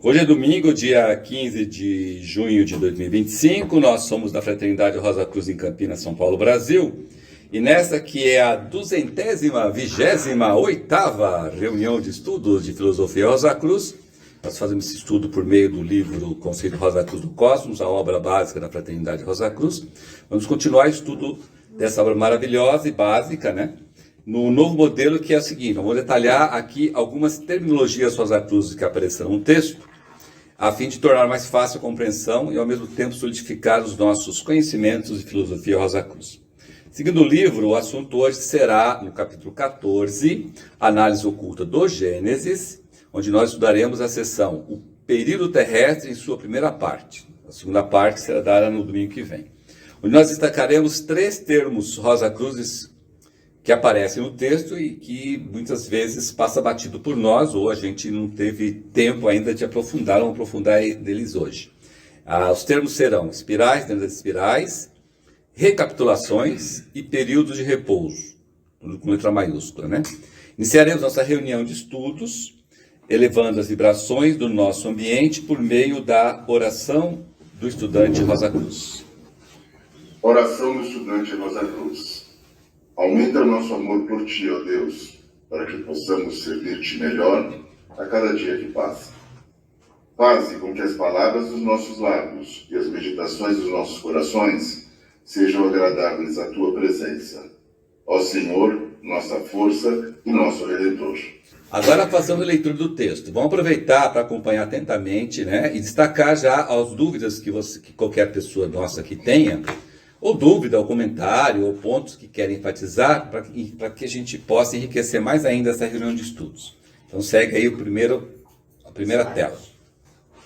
Hoje é domingo, dia 15 de junho de 2025, nós somos da Fraternidade Rosa Cruz em Campinas, São Paulo, Brasil, e nessa que é a 228ª reunião de estudos de filosofia Rosa Cruz, nós fazemos esse estudo por meio do livro Conceito Rosa Cruz do Cosmos, a obra básica da Fraternidade Rosa Cruz. Vamos continuar o estudo dessa obra maravilhosa e básica, né? No novo modelo, que é o seguinte: vamos detalhar aqui algumas terminologias Rosa Cruz que apareceram no texto, a fim de tornar mais fácil a compreensão e, ao mesmo tempo, solidificar os nossos conhecimentos de filosofia Rosa Cruz. Seguindo o livro, o assunto hoje será, no capítulo 14, Análise Oculta do Gênesis, onde nós estudaremos a seção O Período Terrestre em sua primeira parte. A segunda parte será dada no domingo que vem. Onde nós destacaremos 3 termos Rosa Cruzes que aparecem no texto e que muitas vezes passa batido por nós, ou a gente não teve tempo ainda de aprofundar, vamos aprofundar deles hoje. Os termos serão espirais dentro das espirais, recapitulações e períodos de repouso, tudo com letra maiúscula, né? Iniciaremos nossa reunião de estudos, elevando as vibrações do nosso ambiente por meio da oração do estudante Rosa Cruz. Oração do estudante Rosa Cruz. Aumenta o nosso amor por Ti, ó Deus, para que possamos servir-Te melhor a cada dia que passa. Faze com que as palavras dos nossos lábios e as meditações dos nossos corações sejam agradáveis à Tua presença. Ó Senhor, nossa força e nosso Redentor. Agora passando a leitura do texto. Vamos aproveitar para acompanhar atentamente, né, e destacar já as dúvidas que qualquer pessoa nossa aqui tenha, ou dúvida, ou comentário, ou pontos que querem enfatizar, para que a gente possa enriquecer mais ainda essa reunião de estudos. Então segue aí a primeira tela.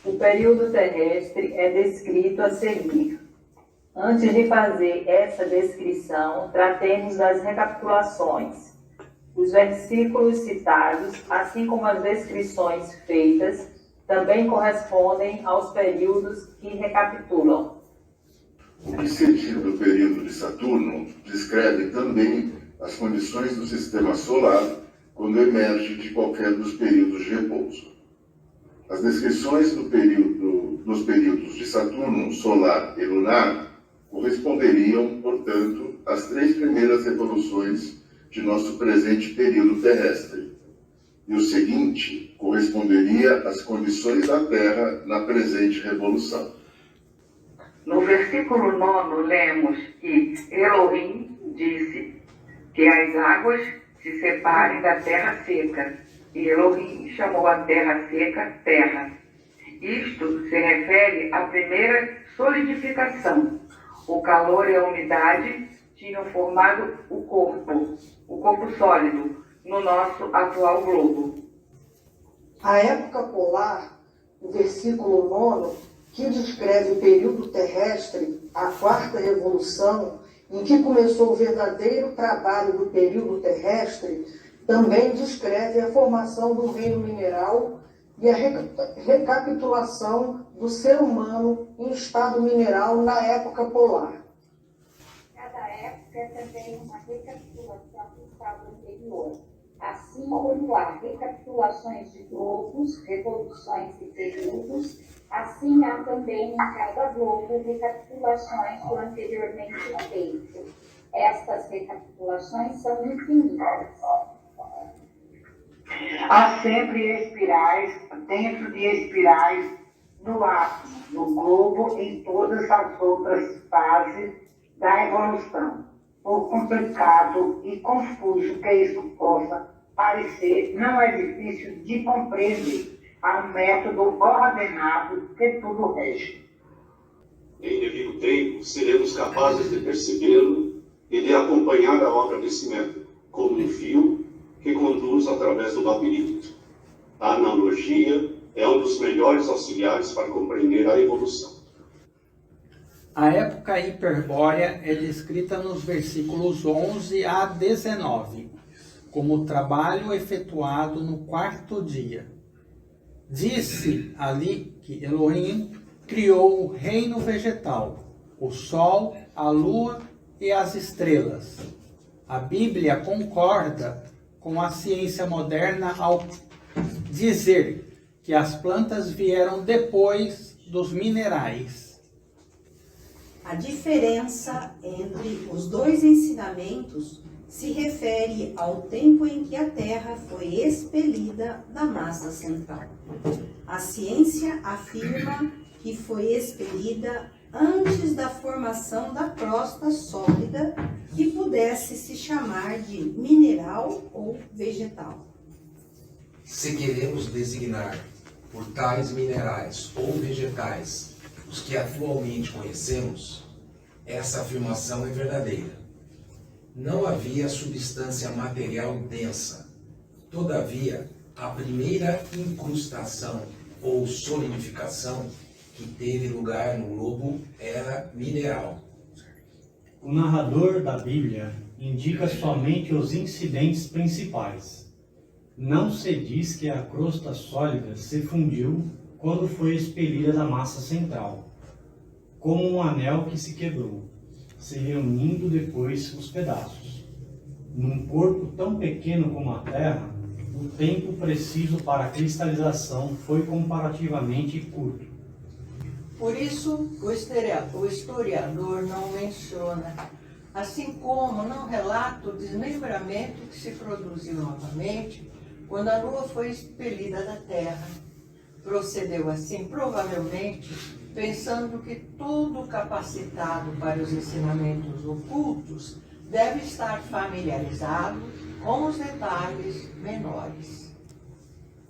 O período terrestre é descrito a seguir. Antes de fazer essa descrição, tratemos das recapitulações. Os versículos citados, assim como as descrições feitas, também correspondem aos períodos que recapitulam. O que se diz do período de Saturno descreve também as condições do sistema solar quando emerge de qualquer dos períodos de repouso. As descrições dos períodos de Saturno, solar e lunar corresponderiam, portanto, às 3 primeiras revoluções de nosso presente período terrestre. E o seguinte corresponderia às condições da Terra na presente revolução. No versículo 9, lemos que Elohim disse que as águas se separem da terra seca, e Elohim chamou a terra seca terra. Isto se refere à primeira solidificação. O calor e a umidade tinham formado o corpo sólido, no nosso atual globo. A época polar, o versículo 9, que descreve o período terrestre, a 4ª revolução, em que começou o verdadeiro trabalho do período terrestre, também descreve a formação do reino mineral e a recapitulação do ser humano em estado mineral na época polar. Cada época é também uma recapitulação do estado anterior, assim como há recapitulações de globos, revoluções e períodos. Assim há também em cada globo recapitulações do anteriormente feito. Estas recapitulações são infinitas. Há sempre espirais, dentro de espirais, no átomo, no globo, em todas as outras fases da evolução. Por complicado e confuso que isso possa parecer, não é difícil de compreender. Há um método ordenado que tudo rege. Em devido tempo, seremos capazes de percebê-lo e de acompanhar a obra desse método, como um fio que conduz através do labirinto. A analogia é um dos melhores auxiliares para compreender a evolução. A época hiperbórea é descrita nos versículos 11 a 19, como trabalho efetuado no 4º dia. Disse ali que Elohim criou o reino vegetal, o sol, a lua e as estrelas. A Bíblia concorda com a ciência moderna ao dizer que as plantas vieram depois dos minerais. A diferença entre os dois ensinamentos se refere ao tempo em que a Terra foi expelida da massa central. A ciência afirma que foi expelida antes da formação da crosta sólida que pudesse se chamar de mineral ou vegetal. Se queremos designar por tais minerais ou vegetais os que atualmente conhecemos, essa afirmação é verdadeira. Não havia substância material densa. Todavia, a primeira incrustação ou solidificação que teve lugar no globo era mineral. O narrador da Bíblia indica somente os incidentes principais. Não se diz que a crosta sólida se fundiu quando foi expelida da massa central, como um anel que se quebrou, se reunindo depois os pedaços. Num corpo tão pequeno como a Terra, o tempo preciso para a cristalização foi comparativamente curto. Por isso, o historiador não menciona, assim como não relata o desmembramento que se produziu novamente quando a Lua foi expelida da Terra. Procedeu assim, provavelmente, pensando que todo capacitado para os ensinamentos ocultos deve estar familiarizado com os detalhes menores.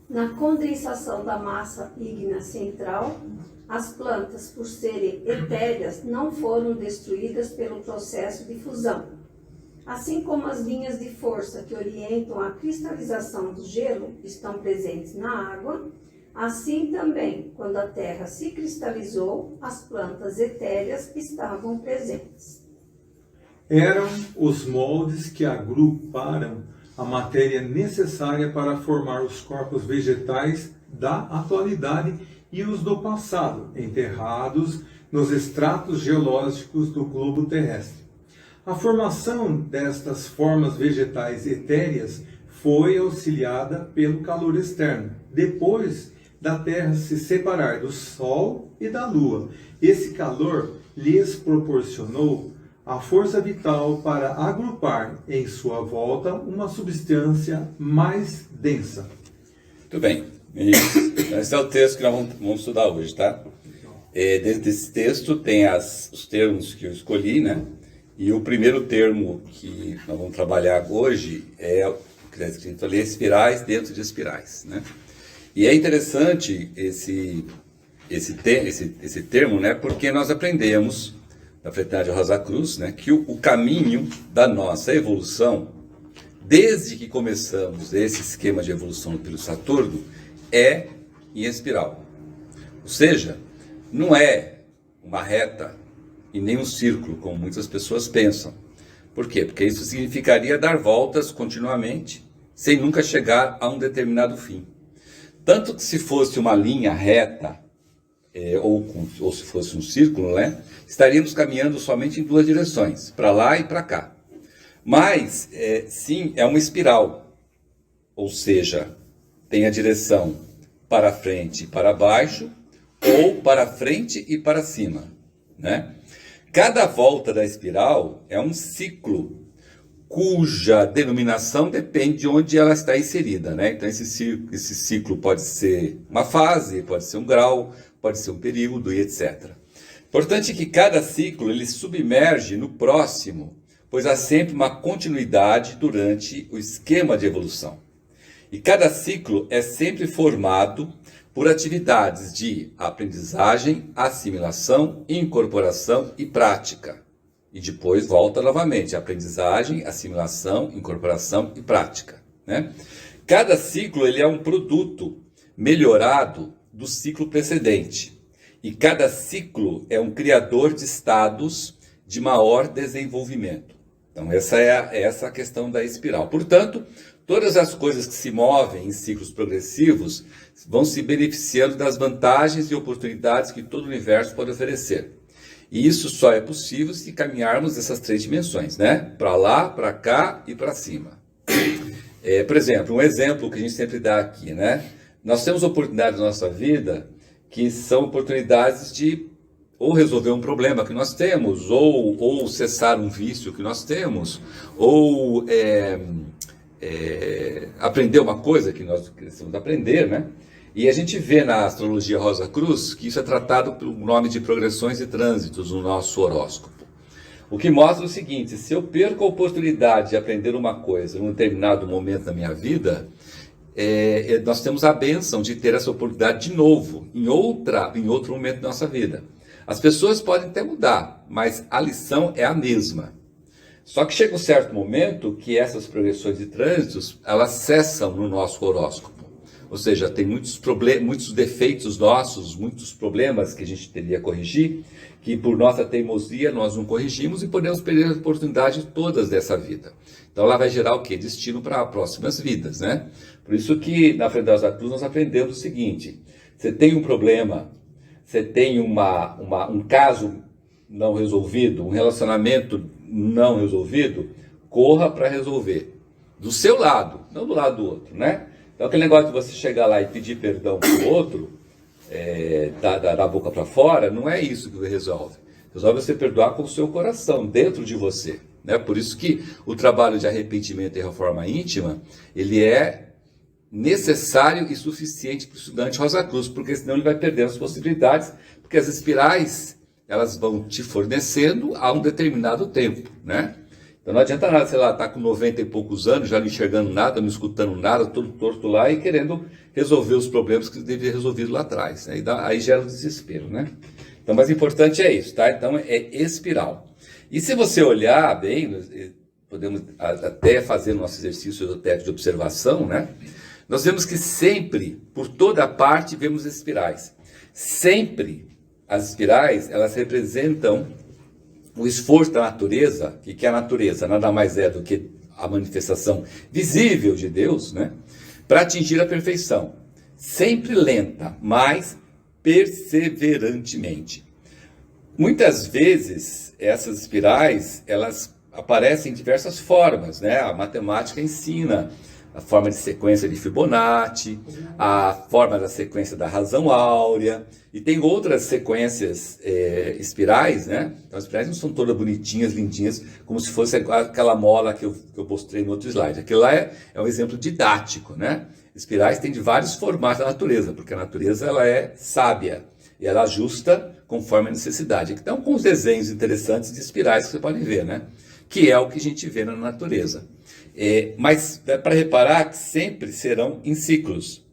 Na condensação da massa ígnea central, as plantas, por serem etéreas, não foram destruídas pelo processo de fusão. Assim como as linhas de força que orientam a cristalização do gelo estão presentes na água, assim também, quando a Terra se cristalizou, as plantas etéreas estavam presentes. Eram os moldes que agruparam a matéria necessária para formar os corpos vegetais da atualidade e os do passado, enterrados nos estratos geológicos do globo terrestre. A formação destas formas vegetais etéreas foi auxiliada pelo calor externo, depois da Terra se separar do Sol e da Lua. Esse calor lhes proporcionou a força vital para agrupar em sua volta uma substância mais densa. Muito bem. Esse é o texto que nós vamos estudar hoje, tá? Dentro desse texto tem os termos que eu escolhi, né? E o primeiro termo que nós vamos trabalhar hoje é o que está escrito ali, espirais dentro de espirais, né? E é interessante esse termo, né? Porque nós aprendemos da Fraternidade Rosa Cruz, né? Que o caminho da nossa evolução, desde que começamos esse esquema de evolução do período Saturno, é em espiral. Ou seja, não é uma reta e nem um círculo, como muitas pessoas pensam. Por quê? Porque isso significaria dar voltas continuamente, sem nunca chegar a um determinado fim. Tanto que se fosse uma linha reta, ou se fosse um círculo, né, estaríamos caminhando somente em duas direções, para lá e para cá. Mas, sim, é uma espiral, ou seja, tem a direção para frente e para baixo, ou para frente e para cima, né? Cada volta da espiral é um ciclo, cuja denominação depende de onde ela está inserida, né? Então esse ciclo pode ser uma fase, pode ser um grau, pode ser um período e etc. Importante que cada ciclo ele submerge no próximo, pois há sempre uma continuidade durante o esquema de evolução. E cada ciclo é sempre formado por atividades de aprendizagem, assimilação, incorporação e prática. E depois volta novamente, aprendizagem, assimilação, incorporação e prática, né? Cada ciclo ele é um produto melhorado do ciclo precedente. E cada ciclo é um criador de estados de maior desenvolvimento. Então essa é a questão da espiral. Portanto, todas as coisas que se movem em ciclos progressivos vão se beneficiando das vantagens e oportunidades que todo o universo pode oferecer. E isso só é possível se caminharmos nessas três dimensões, né? Para lá, para cá e para cima. Por exemplo, um exemplo que a gente sempre dá aqui, né? nós temos oportunidades na nossa vida que são oportunidades de ou resolver um problema que nós temos, ou cessar um vício que nós temos, ou aprender uma coisa que nós precisamos aprender, né? E a gente vê na astrologia Rosa Cruz que isso é tratado pelo nome de progressões e trânsitos no nosso horóscopo. O que mostra o seguinte: se eu perco a oportunidade de aprender uma coisa em um determinado momento da minha vida, nós temos a bênção de ter essa oportunidade de novo, em outro momento da nossa vida. As pessoas podem até mudar, mas a lição é a mesma. Só que chega um certo momento que essas progressões e trânsitos, elas cessam no nosso horóscopo. Ou seja, tem muitos defeitos nossos, muitos problemas que a gente teria que corrigir, que por nossa teimosia nós não corrigimos e podemos perder as oportunidades todas dessa vida. Então ela vai gerar o quê? Destino para próximas vidas, né? Por isso que na Frente da Rosa Cruz nós aprendemos o seguinte: você tem um problema, você tem um caso não resolvido, um relacionamento não resolvido, corra para resolver. Do seu lado, não do lado do outro, né? Então aquele negócio de você chegar lá e pedir perdão para o outro, da boca para fora, não é isso que resolve. Resolve você perdoar com o seu coração, dentro de você, né? Por isso que o trabalho de arrependimento e reforma íntima, ele é necessário e suficiente para o estudante Rosa Cruz, porque senão ele vai perder as possibilidades, porque as espirais, elas vão te fornecendo a um determinado tempo, né? Então não adianta nada, sei lá, tá com 90 e poucos anos, já não enxergando nada, não escutando nada, todo torto lá e querendo resolver os problemas que deveria ter resolvido lá atrás. Aí gera o desespero, né? Então, mas o importante é isso, tá? Então é espiral. E se você olhar bem, podemos até fazer o nosso exercício esotérico de observação, né? Nós vemos que sempre, por toda parte, vemos espirais. Sempre as espirais, elas representam o esforço da natureza, que a natureza nada mais é do que a manifestação visível de Deus, né? Para atingir a perfeição. Sempre lenta, mas perseverantemente. Muitas vezes, essas espirais, elas aparecem em diversas formas, né? A matemática ensina a forma de sequência de Fibonacci, a forma da sequência da razão áurea, e tem outras sequências espirais, né? Então as espirais não são todas bonitinhas, lindinhas, como se fosse aquela mola que eu mostrei no outro slide. Aquilo lá é um exemplo didático, né? Espirais têm de vários formatos da natureza, porque a natureza ela é sábia, e ela ajusta conforme a necessidade. Então, com os desenhos interessantes de espirais que você pode ver, né? Que é o que a gente vê na natureza. Mas é para reparar que sempre serão em ciclos,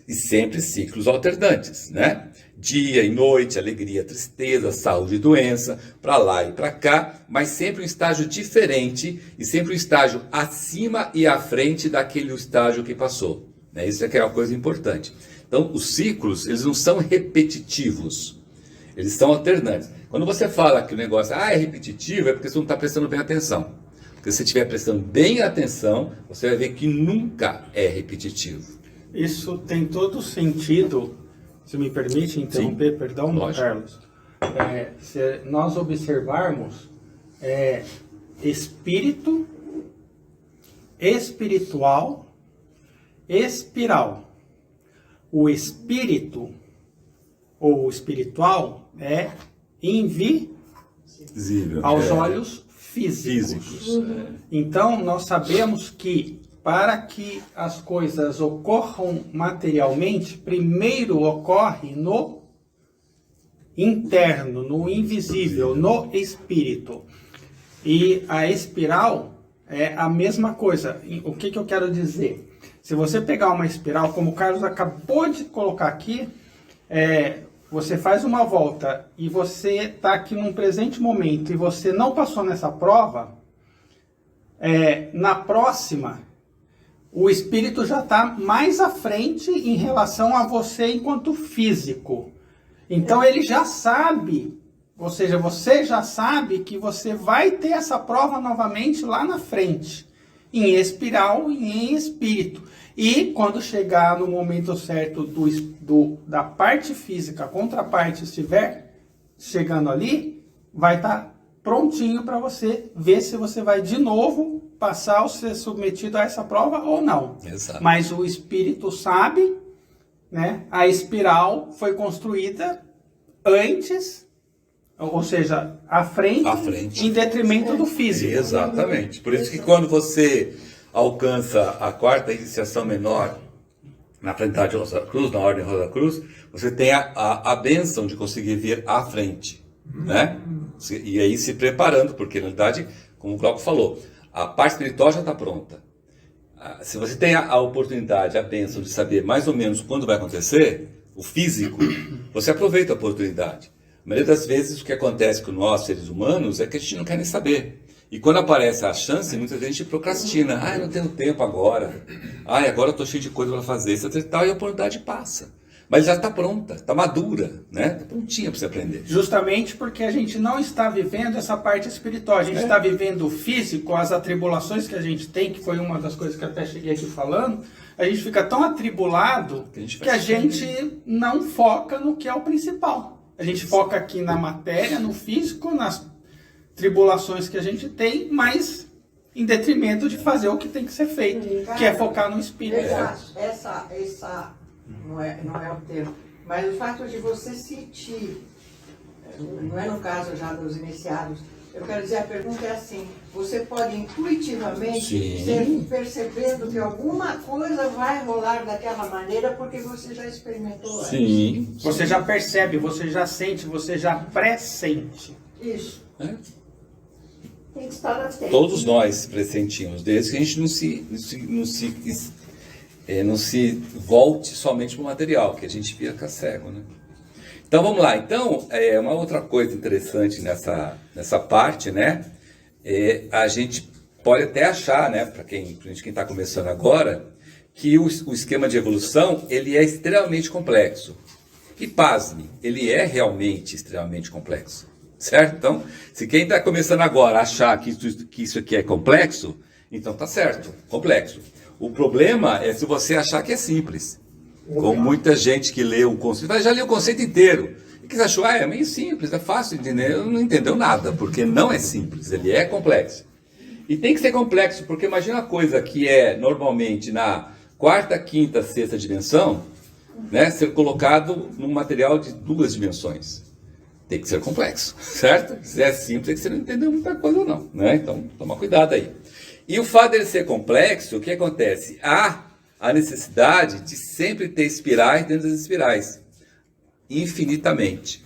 e sempre ciclos alternantes, né? Dia e noite, alegria, tristeza, saúde e doença, para lá e para cá, mas sempre um estágio diferente e sempre um estágio acima e à frente daquele estágio que passou, né? Isso é que é uma coisa importante. Então, os ciclos, eles não são repetitivos, eles são alternantes. Quando você fala que o negócio é repetitivo, é porque você não está prestando bem atenção. Porque se você estiver prestando bem atenção, você vai ver que nunca é repetitivo. Isso tem todo sentido, se me permite interromper, sim, perdão, lógico. Carlos. Se nós observarmos, espírito, espiritual, espiral. O espírito ou espiritual é invisível aos olhos físicos. Então, nós sabemos que para que as coisas ocorram materialmente, primeiro ocorre no interno, no invisível, no espírito. E a espiral é a mesma coisa. O que eu quero dizer? Se você pegar uma espiral, como o Carlos acabou de colocar aqui, você faz uma volta e você está aqui num presente momento e você não passou nessa prova, na próxima, o espírito já está mais à frente em relação a você enquanto físico. Então ele já sabe, ou seja, você já sabe que você vai ter essa prova novamente lá na frente, em espiral e em espírito. E quando chegar no momento certo da parte física, a contraparte estiver chegando ali, vai estar prontinho para você ver se você vai de novo passar ou ser submetido a essa prova ou não. Exato. Mas o espírito sabe, né? A espiral foi construída antes, ou seja, à frente, em detrimento do físico. Exatamente. Por isso que quando você alcança a quarta iniciação menor na frente de Rosa Cruz, na Ordem Rosa Cruz, você tem a bênção de conseguir vir à frente, né? E aí se preparando, porque na verdade, como o Glauco falou, a parte espiritual já está pronta. Se você tem a oportunidade, a bênção de saber mais ou menos quando vai acontecer, o físico, você aproveita a oportunidade. A maioria das vezes o que acontece com nós, seres humanos, é que a gente não quer nem saber. E quando aparece a chance, muita gente procrastina. Eu não tenho tempo agora. Agora eu estou cheio de coisa para fazer. Isso e tal, e a oportunidade passa. Mas já está pronta, está madura, né? Está prontinha para você aprender. Justamente porque a gente não está vivendo essa parte espiritual. A gente está vivendo o físico, as atribulações que a gente tem, que foi uma das coisas que até cheguei aqui falando. A gente fica tão atribulado que a gente não foca no que é o principal. A gente foca aqui na matéria, no físico, nas tribulações que a gente tem, mas em detrimento de fazer o que tem que ser feito, que é focar no espírito. Essa não é o termo, mas o fato de você sentir, não é no caso já dos iniciados, eu quero dizer, a pergunta é assim, você pode intuitivamente ser percebendo que alguma coisa vai rolar daquela maneira porque você já experimentou antes. Sim. Você já percebe, você já sente, você já pressente. Isso. Tem que estar atento. Todos nós pressentimos, desde que a gente não se volte somente para o material, que a gente fica cego, né? Então vamos lá. Então, uma outra coisa interessante nessa parte, né? A gente pode até achar, né, para quem está começando agora, que o esquema de evolução ele é extremamente complexo. E pasme, ele é realmente extremamente complexo. Certo? Então, se quem está começando agora achar que isso aqui é complexo, então tá certo, complexo. O problema é se você achar que é simples. Como muita gente que lê o conceito, já leu o conceito inteiro. E que você achou, é meio simples, é fácil de entender. Não entendeu nada, porque não é simples, ele é complexo. E tem que ser complexo, porque imagina uma coisa que é normalmente na quarta, quinta, sexta dimensão, né, ser colocado num material de 2 dimensões. Tem que ser complexo, certo? Se é simples, é que você não entendeu muita coisa não, né? Então, toma cuidado aí. E o fato dele ser complexo, o que acontece? Há a necessidade de sempre ter espirais dentro das espirais, infinitamente.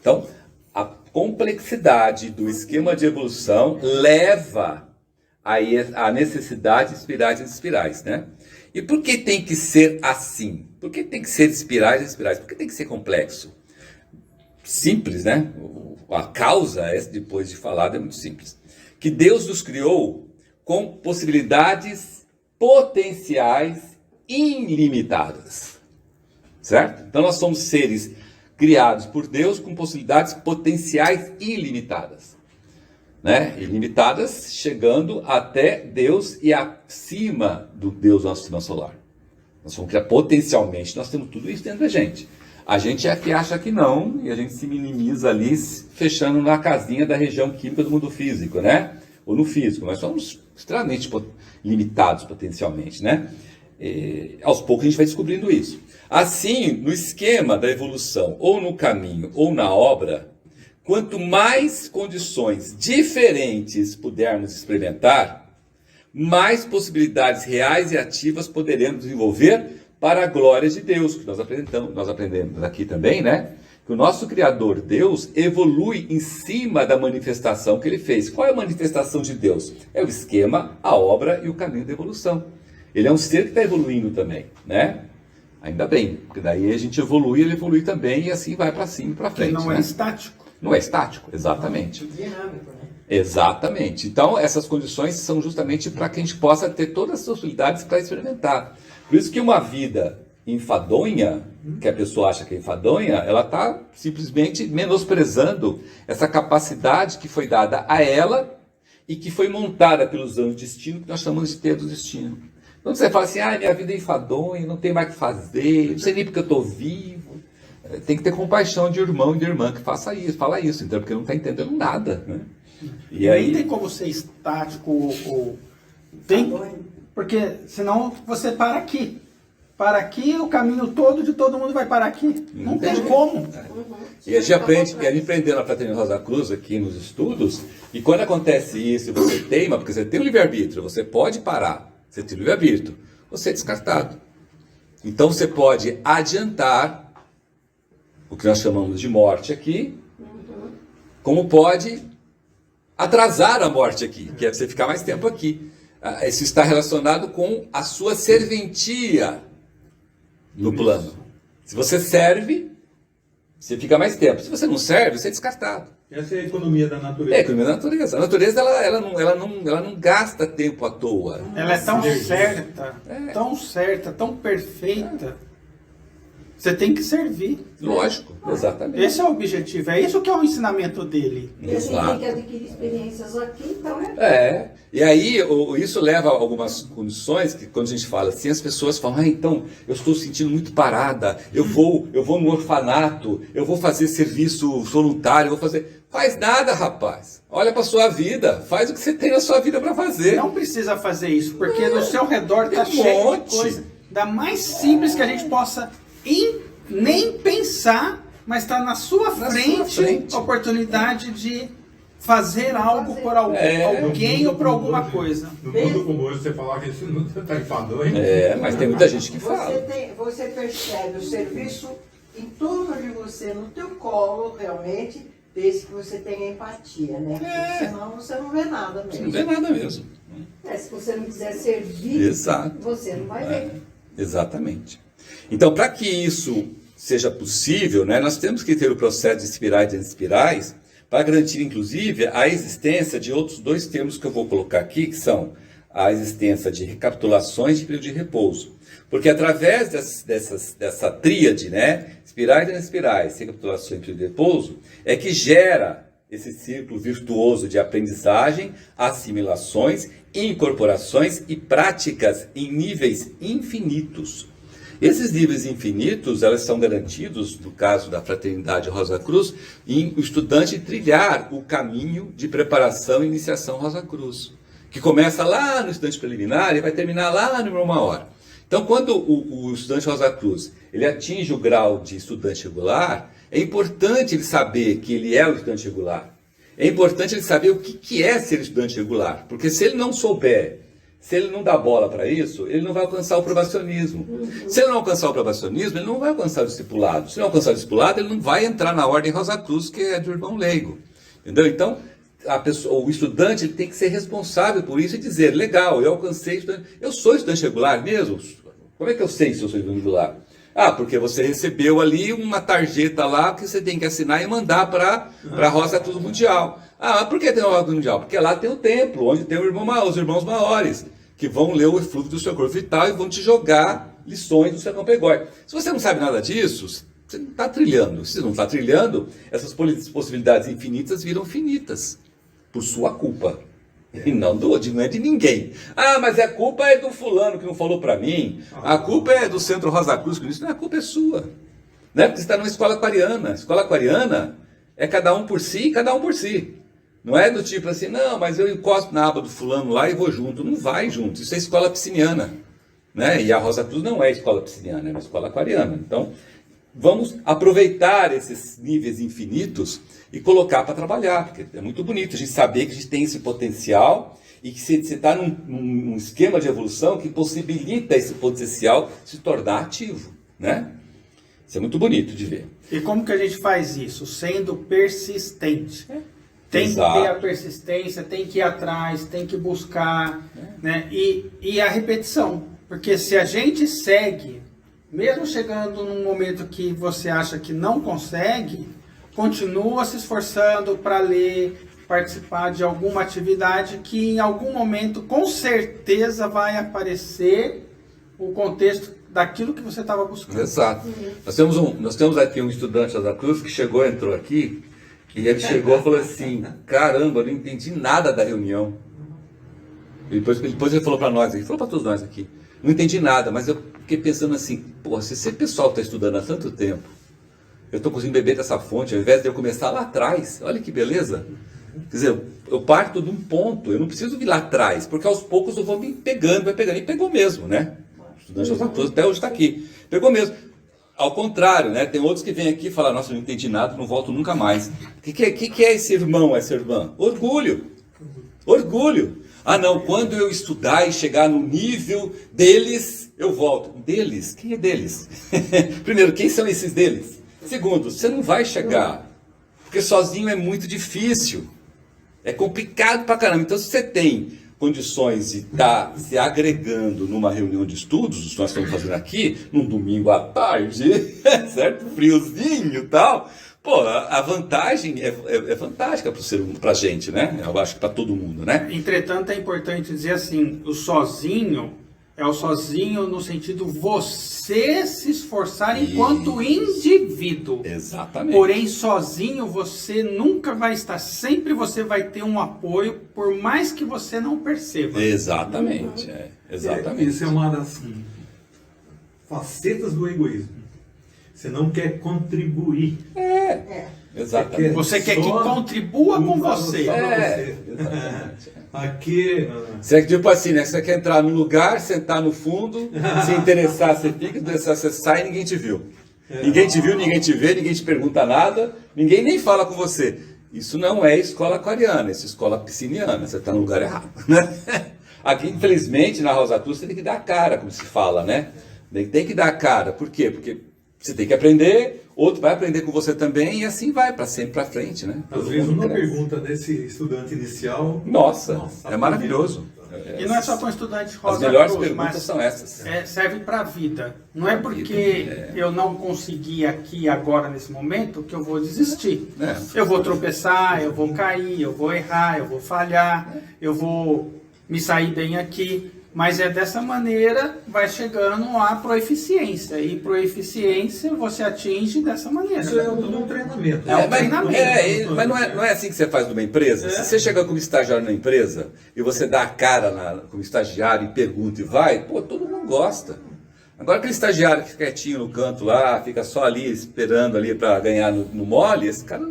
Então, a complexidade do esquema de evolução leva à necessidade de espirais dentro das espirais, né? E por que tem que ser assim? Por que tem que ser espirais e espirais? Por que tem que ser complexo? Simples, né? A causa, depois de falado, é muito simples. Que Deus nos criou com possibilidades potenciais ilimitadas. Certo? Então nós somos seres criados por Deus com possibilidades potenciais ilimitadas. Né? Ilimitadas, chegando até Deus e acima do Deus nosso sistema solar. Nós somos criados potencialmente, nós temos tudo isso dentro da gente. A gente é que acha que não, e a gente se minimiza ali, fechando na casinha da região química do mundo físico, né? Ou no físico, mas somos extremamente limitados potencialmente, né? Aos poucos a gente vai descobrindo isso. Assim, no esquema da evolução, ou no caminho, ou na obra, quanto mais condições diferentes pudermos experimentar, mais possibilidades reais e ativas poderemos desenvolver para a glória de Deus, que nós aprendemos aqui também, né? Que o nosso Criador, Deus, evolui em cima da manifestação que ele fez. Qual é a manifestação de Deus? É o esquema, a obra e o caminho da evolução. Ele é um ser que está evoluindo também, né? Ainda bem, porque daí a gente evolui, ele evolui também, e assim vai para cima e para frente. Que não é estático. Não é estático, exatamente. Dinâmico, né? Exatamente. Então, essas condições são justamente para que a gente possa ter todas as possibilidades para experimentar. Por isso que uma vida enfadonha, que a pessoa acha que é enfadonha, ela está simplesmente menosprezando essa capacidade que foi dada a ela e que foi montada pelos anos de destino, que nós chamamos de ter do destino. Então você fala assim, minha vida é enfadonha, não tem mais o que fazer, não sei nem porque eu estou vivo. Tem que ter compaixão de irmão e de irmã que fala isso, então, porque não está entendendo nada. Né? E aí... Nem tem como ser estático ou... Tem... Porque senão você para aqui. para aqui, o caminho todo de todo mundo vai parar aqui. Não tem como. E a gente aprende, e a gente aprendeu na Fraternidade Rosa Cruz aqui nos estudos, e quando acontece isso, você teima, porque você tem o livre-arbítrio, você pode parar, você tem o livre-arbítrio, você é descartado. Então você pode adiantar o que nós chamamos de morte aqui, como pode atrasar a morte aqui, que é você ficar mais tempo aqui. Isso está relacionado com a sua serventia no plano. Se você serve, você fica mais tempo. Se você não serve, você é descartado. Essa é a economia da natureza. É a economia da natureza. A natureza ela não gasta tempo à toa. Ela é tão certa, tão perfeita. Você tem que servir. Lógico, exatamente. Esse é o objetivo, é isso que é o ensinamento dele. E a gente tem que adquirir experiências aqui, então E aí isso leva a algumas condições que quando a gente fala assim, as pessoas falam, então, eu estou sentindo muito parada, eu vou no orfanato, eu vou fazer serviço voluntário, eu vou fazer... Faz nada, rapaz. Olha para sua vida, faz o que você tem na sua vida para fazer. Não precisa fazer isso, porque no seu redor está cheio de coisa, da mais simples que a gente possa nem pensar, mas está na sua frente a oportunidade de fazer algo por alguém ou por alguma coisa. No mundo como hoje, você falar que isso não está enfadonho. Mas tem muita gente que fala. Você percebe o serviço em torno de você, no teu colo, realmente, desde que você tenha empatia, né? Porque senão você não vê nada mesmo. Você não vê nada mesmo. Se você não quiser servir, você não vai ver. Exatamente. Então, para que isso seja possível, né, nós temos que ter o processo de espirais e espirais para garantir, inclusive, a existência de outros dois termos que eu vou colocar aqui, que são a existência de recapitulações de período de repouso. Porque através dessa tríade, né, espirais e espirais, recapitulações e período de repouso, é que gera esse círculo virtuoso de aprendizagem, assimilações, incorporações e práticas em níveis infinitos. Esses níveis infinitos, elas são garantidos, no caso da Fraternidade Rosa Cruz, em o estudante trilhar o caminho de preparação e iniciação Rosa Cruz, que começa lá no estudante preliminar e vai terminar lá no uma hora. Então, quando o estudante Rosa Cruz ele atinge o grau de estudante regular, é importante ele saber que ele é o estudante regular. É importante ele saber o que é ser estudante regular, porque se ele não souber, se ele não dá bola para isso, ele não vai alcançar o probacionismo. Se ele não alcançar o probacionismo, ele não vai alcançar o discipulado. Se não alcançar o discipulado, ele não vai entrar na Ordem Rosa Cruz, que é de irmão leigo. Entendeu? Então, o estudante ele tem que ser responsável por isso e dizer, legal, eu alcancei estudante. Eu sou estudante regular mesmo? Como é que eu sei se eu sou estudante regular? Porque você recebeu ali uma tarjeta lá que você tem que assinar e mandar para a Rosa Cruz Mundial. Por que tem uma Rosa Cruz Mundial? Porque lá tem o templo, onde tem os irmãos maiores, que vão ler o eflúvio do seu corpo vital e vão te jogar lições do seu campegói. Se você não sabe nada disso, você não está trilhando. Se não está trilhando, essas possibilidades infinitas viram finitas, por sua culpa. E não é de ninguém. Mas a culpa é do fulano que não falou para mim. A culpa é do Centro Rosa Cruz que não disse. Não, a culpa é sua. Né? Porque você está numa escola aquariana. Escola aquariana é cada um por si e cada um por si. Não é do tipo assim, não, mas eu encosto na aba do fulano lá e vou junto. Não vai junto. Isso é escola pisciniana. Né? E a Rosa Cruz não é escola pisciniana, é uma escola aquariana. Então, vamos aproveitar esses níveis infinitos e colocar para trabalhar, porque é muito bonito a gente saber que a gente tem esse potencial e que você está num esquema de evolução que possibilita esse potencial se tornar ativo, né? Isso é muito bonito de ver. E como que a gente faz isso? Sendo persistente. Tem que ter a persistência, tem que ir atrás, tem que buscar, né? E a repetição, porque se a gente segue, mesmo chegando num momento que você acha que não consegue, continua se esforçando para ler, participar de alguma atividade que em algum momento, com certeza, vai aparecer o contexto daquilo que você estava buscando. Exato. Nós temos aqui um estudante da Cruz que entrou aqui, e ele chegou e falou assim, caramba, eu não entendi nada da reunião. E depois ele falou para nós, ele falou para todos nós aqui, não entendi nada, mas eu fiquei pensando assim, se esse pessoal está estudando há tanto tempo, eu estou conseguindo beber dessa fonte, ao invés de eu começar lá atrás, olha que beleza. Quer dizer, eu parto de um ponto, eu não preciso vir lá atrás, porque aos poucos eu vou me pegando, e pegou mesmo, né? estudante de Rosa Cruz até hoje está aqui. Pegou mesmo. Ao contrário, né? Tem outros que vêm aqui e falam, nossa, eu não entendi nada, não volto nunca mais. O que é esse irmão, essa irmã? Orgulho. Orgulho. Ah, não, quando eu estudar e chegar no nível deles, eu volto. Deles? Quem é deles? Primeiro, quem são esses deles? Segundo, você não vai chegar, porque sozinho é muito difícil. É complicado pra caramba. Então, se você tem condições de estar se agregando numa reunião de estudos, nós estamos fazendo aqui, num domingo à tarde, certo? Friozinho e tal. Pô, a vantagem é fantástica pra gente, né? Eu acho que para todo mundo, né? Entretanto, é importante dizer assim, o sozinho é o sozinho no sentido você se esforçar enquanto indivíduo. Exatamente. Porém, sozinho você nunca vai estar, sempre você vai ter um apoio, por mais que você não perceba. Exatamente, exatamente. Isso é uma das facetas do egoísmo. Você não quer contribuir. Exatamente. Você quer que contribua com você. Exatamente. Aqui. Você tipo assim, né? Você quer entrar num lugar, sentar no fundo, se interessar, você fica, se interessar, você sai e ninguém te viu. Ninguém te viu, ninguém te vê, ninguém te pergunta nada, ninguém nem fala com você. Isso não é escola aquariana, isso é escola pisciniana, você está no lugar errado. Né? Aqui, infelizmente, na Rosa Cruz, você tem que dar a cara, como se fala, né? Tem que dar a cara. Por quê? Porque você tem que aprender, outro vai aprender com você também, e assim vai, para sempre para frente, né? Às vezes uma pergunta desse estudante inicial... Nossa, é maravilhoso. E não é só para estudante Rosa As melhores Cruz, perguntas mas são essas. Serve para a vida. Não é porque eu não consegui aqui agora, nesse momento, que eu vou desistir. Eu vou tropeçar, eu vou cair, eu vou errar, eu vou falhar, eu vou me sair bem aqui. Mas é dessa maneira, vai chegando a proeficiência. E proeficiência você atinge dessa maneira. Isso é tudo um treinamento. Mas não é assim que você faz numa empresa? Se você chega como estagiário na empresa, e você dá a cara como estagiário e pergunta e vai, pô, todo mundo gosta. Agora aquele estagiário que fica quietinho no canto lá, fica só ali esperando ali para ganhar no mole, esse cara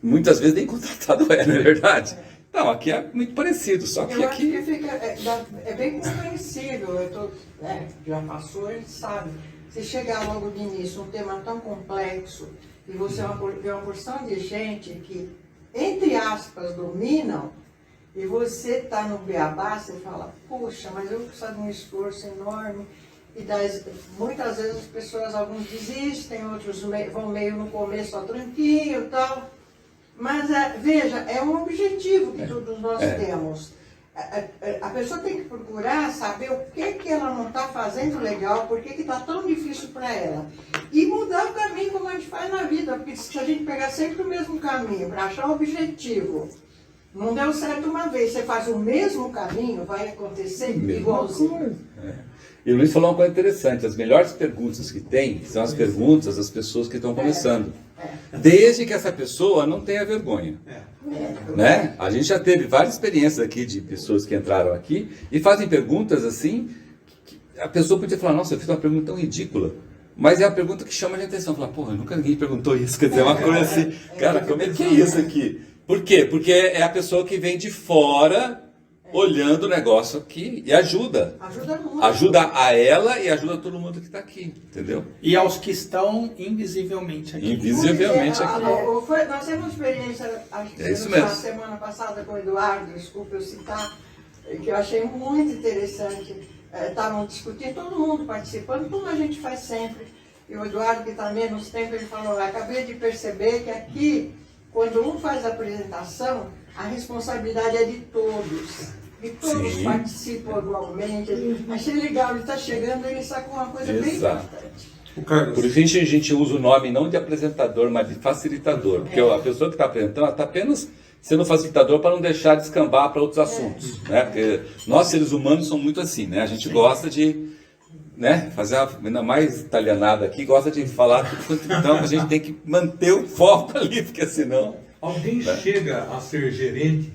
muitas vezes nem contratado não é verdade? Não, aqui é muito parecido, só que aqui... Acho que fica, é bem compreensível, já passou, a gente sabe. Se chegar logo de início um tema tão complexo, e você vê uma porção de gente que, entre aspas, dominam, e você está no beabá, você fala, puxa, mas eu preciso de um esforço enorme, e muitas vezes as pessoas, alguns desistem, outros vão meio no começo só tranquilo e tal. Mas, veja, é um objetivo que todos nós temos. A pessoa tem que procurar saber o que ela não está fazendo legal, por que está tão difícil para ela. E mudar o caminho como a gente faz na vida, porque se a gente pegar sempre o mesmo caminho para achar o objetivo, não deu certo uma vez, você faz o mesmo caminho, vai acontecer igualzinho. E o Luiz falou uma coisa interessante, as melhores perguntas que tem são as perguntas das pessoas que estão começando. Desde que essa pessoa não tenha vergonha. Né? A gente já teve várias experiências aqui de pessoas que entraram aqui e fazem perguntas assim, que a pessoa podia falar, nossa, eu fiz uma pergunta tão ridícula. Mas é a pergunta que chama a atenção. Falar, porra, nunca ninguém perguntou isso. Quer dizer, uma coisa assim, cara, como é que é isso aqui? Por quê? Porque é a pessoa que vem de fora olhando o negócio aqui e ajuda. Ajuda muito. Ajuda a ela e ajuda todo mundo que está aqui, entendeu? E aos que estão invisivelmente aqui. Invisivelmente aqui. Nós temos uma experiência, acho que isso mesmo. Na semana passada com o Eduardo, desculpa eu citar, que eu achei muito interessante. Estavam discutindo, todo mundo participando, como a gente faz sempre. E o Eduardo, que está menos tempo, ele falou, acabei de perceber que aqui, quando um faz a apresentação, a responsabilidade é de todos. E todos participam igualmente. Achei legal, ele está chegando e ele sacou uma coisa bem importante. Por isso a gente usa o nome não de apresentador, mas de facilitador. Porque a pessoa que está apresentando está apenas sendo facilitador para não deixar descambar para outros assuntos. Né? Porque nós, seres humanos, somos muito assim. Né? A gente gosta de fazer ainda mais italianada aqui, gosta de falar tudo. Então a gente tem que manter o foco ali, porque senão... Alguém chega a ser gerente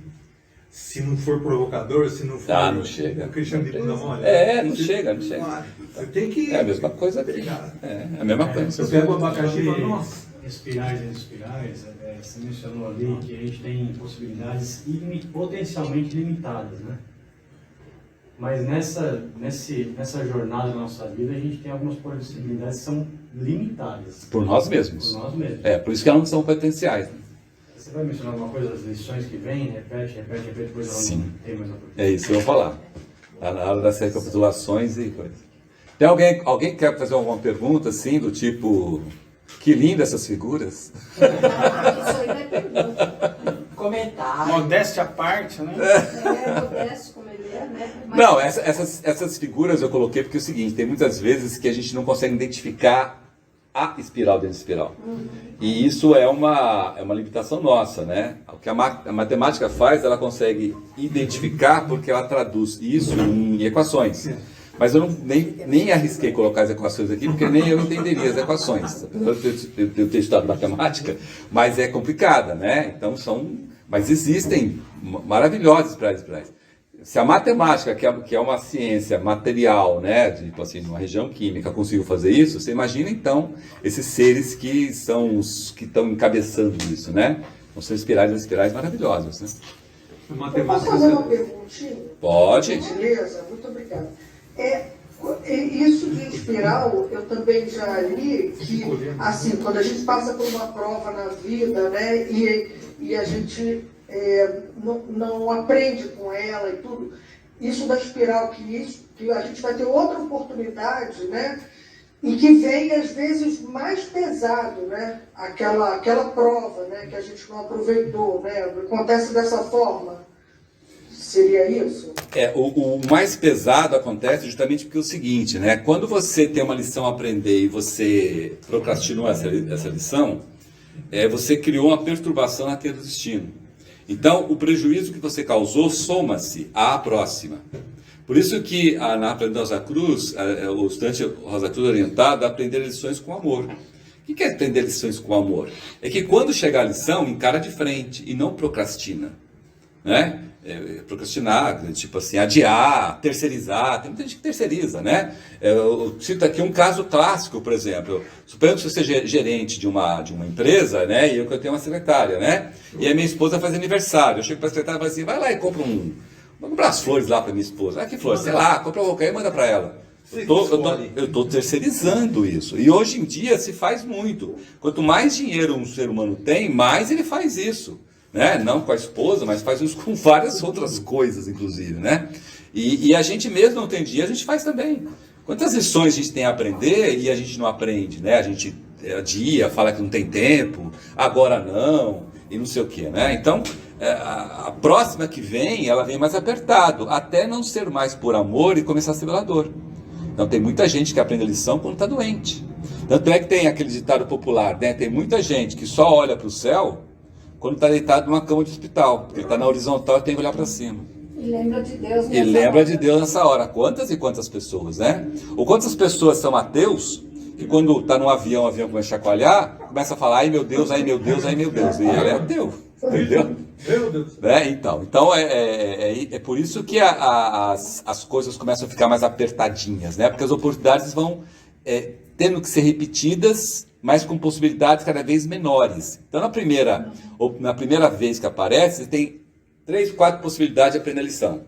se não for provocador, se não for... não chega. O Cristiano de bunda mole? Não chega. Você tem que... É a mesma coisa aqui. É a mesma coisa. Eu pego o abacaxi e falo, nossa. Espirais e espirais, você mencionou ali que a gente tem possibilidades potencialmente limitadas, né? Mas nessa jornada da nossa vida, a gente tem algumas possibilidades que são limitadas. Por nós mesmos. Por nós mesmos. Por isso que elas não são potenciais. Né? Você vai mencionar alguma coisa das lições que vem, repete, depois ela não tem mais uma coisa. É isso que eu vou falar. Na hora das recapitulações e coisas. Tem alguém que quer fazer alguma pergunta assim, do tipo, que linda essas figuras? Isso aí não é pergunta. Comentário. Modéstia à parte, né? Modesto como ele é, né? Mas... Não, essas figuras eu coloquei porque é o seguinte, tem muitas vezes que a gente não consegue identificar a espiral dentro da espiral. E isso é uma limitação nossa, né? O que a matemática faz, ela consegue identificar porque ela traduz isso em equações. Mas eu nem arrisquei colocar as equações aqui, porque nem eu entenderia as equações. Apesar de eu ter estudado matemática, mas é complicada, né? Então mas existem maravilhosas espirais. Se a matemática, que é uma ciência material, né, tipo assim, de uma região química, conseguiu fazer isso, você imagina então esses seres que são os que estão encabeçando isso, né? Então, são espirais maravilhosas, né? Eu posso fazer uma perguntinha? Pode. Beleza, muito obrigada. Isso de espiral, eu também já li que, assim, quando a gente passa por uma prova na vida, né, e a gente não aprende com ela e tudo, isso da espiral, que a gente vai ter outra oportunidade, né, e que vem, às vezes, mais pesado, né, aquela prova, né, que a gente não aproveitou, né, acontece dessa forma. Seria isso? O mais pesado acontece justamente porque é o seguinte, né? Quando você tem uma lição a aprender e você procrastinou essa lição, você criou uma perturbação naquele destino. Então, o prejuízo que você causou soma-se à próxima. Por isso que na Aprendendo Rosa Cruz, o estudante Rosa Cruz orientado a aprender lições com amor. O que é aprender lições com amor? É que quando chegar a lição, encara de frente e não procrastina, né? Procrastinar, tipo assim, adiar, terceirizar, tem muita gente que terceiriza, né? Eu cito aqui um caso clássico, por exemplo, suponhamos que eu seja gerente de uma empresa, né? E eu tenho uma secretária, né? E a minha esposa faz aniversário, eu chego para a secretária e falo assim, vai lá e compra vou comprar as flores lá para minha esposa. Que flores? Sei lá, compra qualquer e manda para ela. Eu estou terceirizando isso. E hoje em dia se faz muito. Quanto mais dinheiro um ser humano tem, mais ele faz isso. Né? Não com a esposa, mas faz isso com várias outras coisas, inclusive, né? E a gente mesmo não tem dinheiro, a gente faz também. Quantas lições a gente tem a aprender e a gente não aprende, né? A gente adia, fala que não tem tempo, agora não, e não sei o quê, né? Então, a próxima que vem, ela vem mais apertado, até não ser mais por amor e começar a ser pela dor. Então, tem muita gente que aprende a lição quando está doente. Tanto é que tem aquele ditado popular, né? Tem muita gente que só olha para o céu quando está deitado numa cama de hospital, porque ele está na horizontal e tem que olhar para cima. E lembra de Deus nessa hora. E lembra hora. de Deus nessa hora. Quantas e quantas pessoas, né? Ou quantas pessoas são ateus, que quando está num avião, o avião começa a chacoalhar, começa a falar, ai meu Deus, ai meu Deus, ai meu Deus. E ele é ateu, entendeu? Meu Deus. Então é por isso que as coisas começam a ficar mais apertadinhas, né? Porque as oportunidades vão tendo que ser repetidas, mas com possibilidades cada vez menores. Então, na primeira vez que aparece, você tem 3, 4 possibilidades de aprender a lição.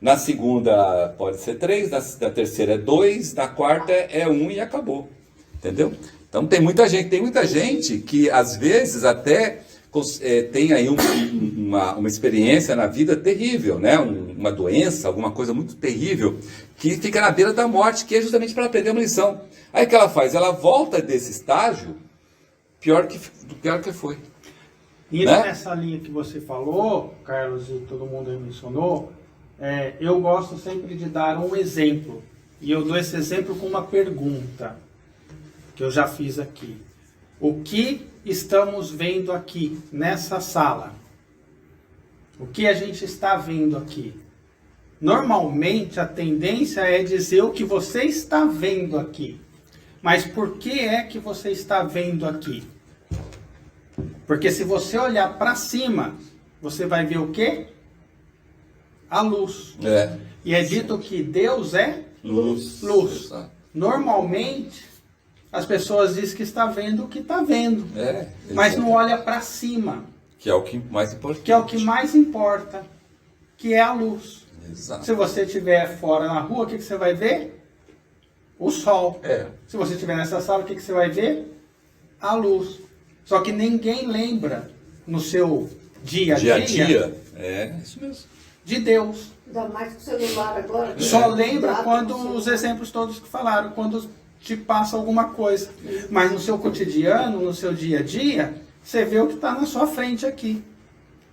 Na segunda pode ser 3, na terceira é 2, na quarta é 1 e acabou. Entendeu? Então, tem muita gente que, às vezes, até tem aí uma experiência na vida terrível, né? Uma doença, alguma coisa muito terrível, que fica na beira da morte, que é justamente para aprender uma lição. Aí o que ela faz? Ela volta desse estágio pior que foi. E né? nessa linha que você falou, Carlos, e todo mundo aí mencionou, eu gosto sempre de dar um exemplo. E eu dou esse exemplo com uma pergunta, que eu já fiz aqui. O que estamos vendo aqui, nessa sala? O que a gente está vendo aqui? Normalmente a tendência é dizer o que você está vendo aqui. Mas por que é que você está vendo aqui? Porque se você olhar para cima, você vai ver o quê? A luz. E é dito que Deus é luz. Normalmente, as pessoas dizem que está vendo o que está vendo. Mas não olha para cima. Que é o que mais importa. Que é o que mais importa. Que é a luz. Exato. Se você estiver fora na rua, o que você vai ver? O sol. Se você estiver nessa sala, o que você vai ver? A luz. Só que ninguém lembra no seu dia a dia, isso mesmo, de Deus. Ainda mais com o celular agora. Só lembra quando os exemplos todos que falaram, quando te passa alguma coisa. Mas no seu cotidiano, no seu dia a dia, você vê o que está na sua frente aqui.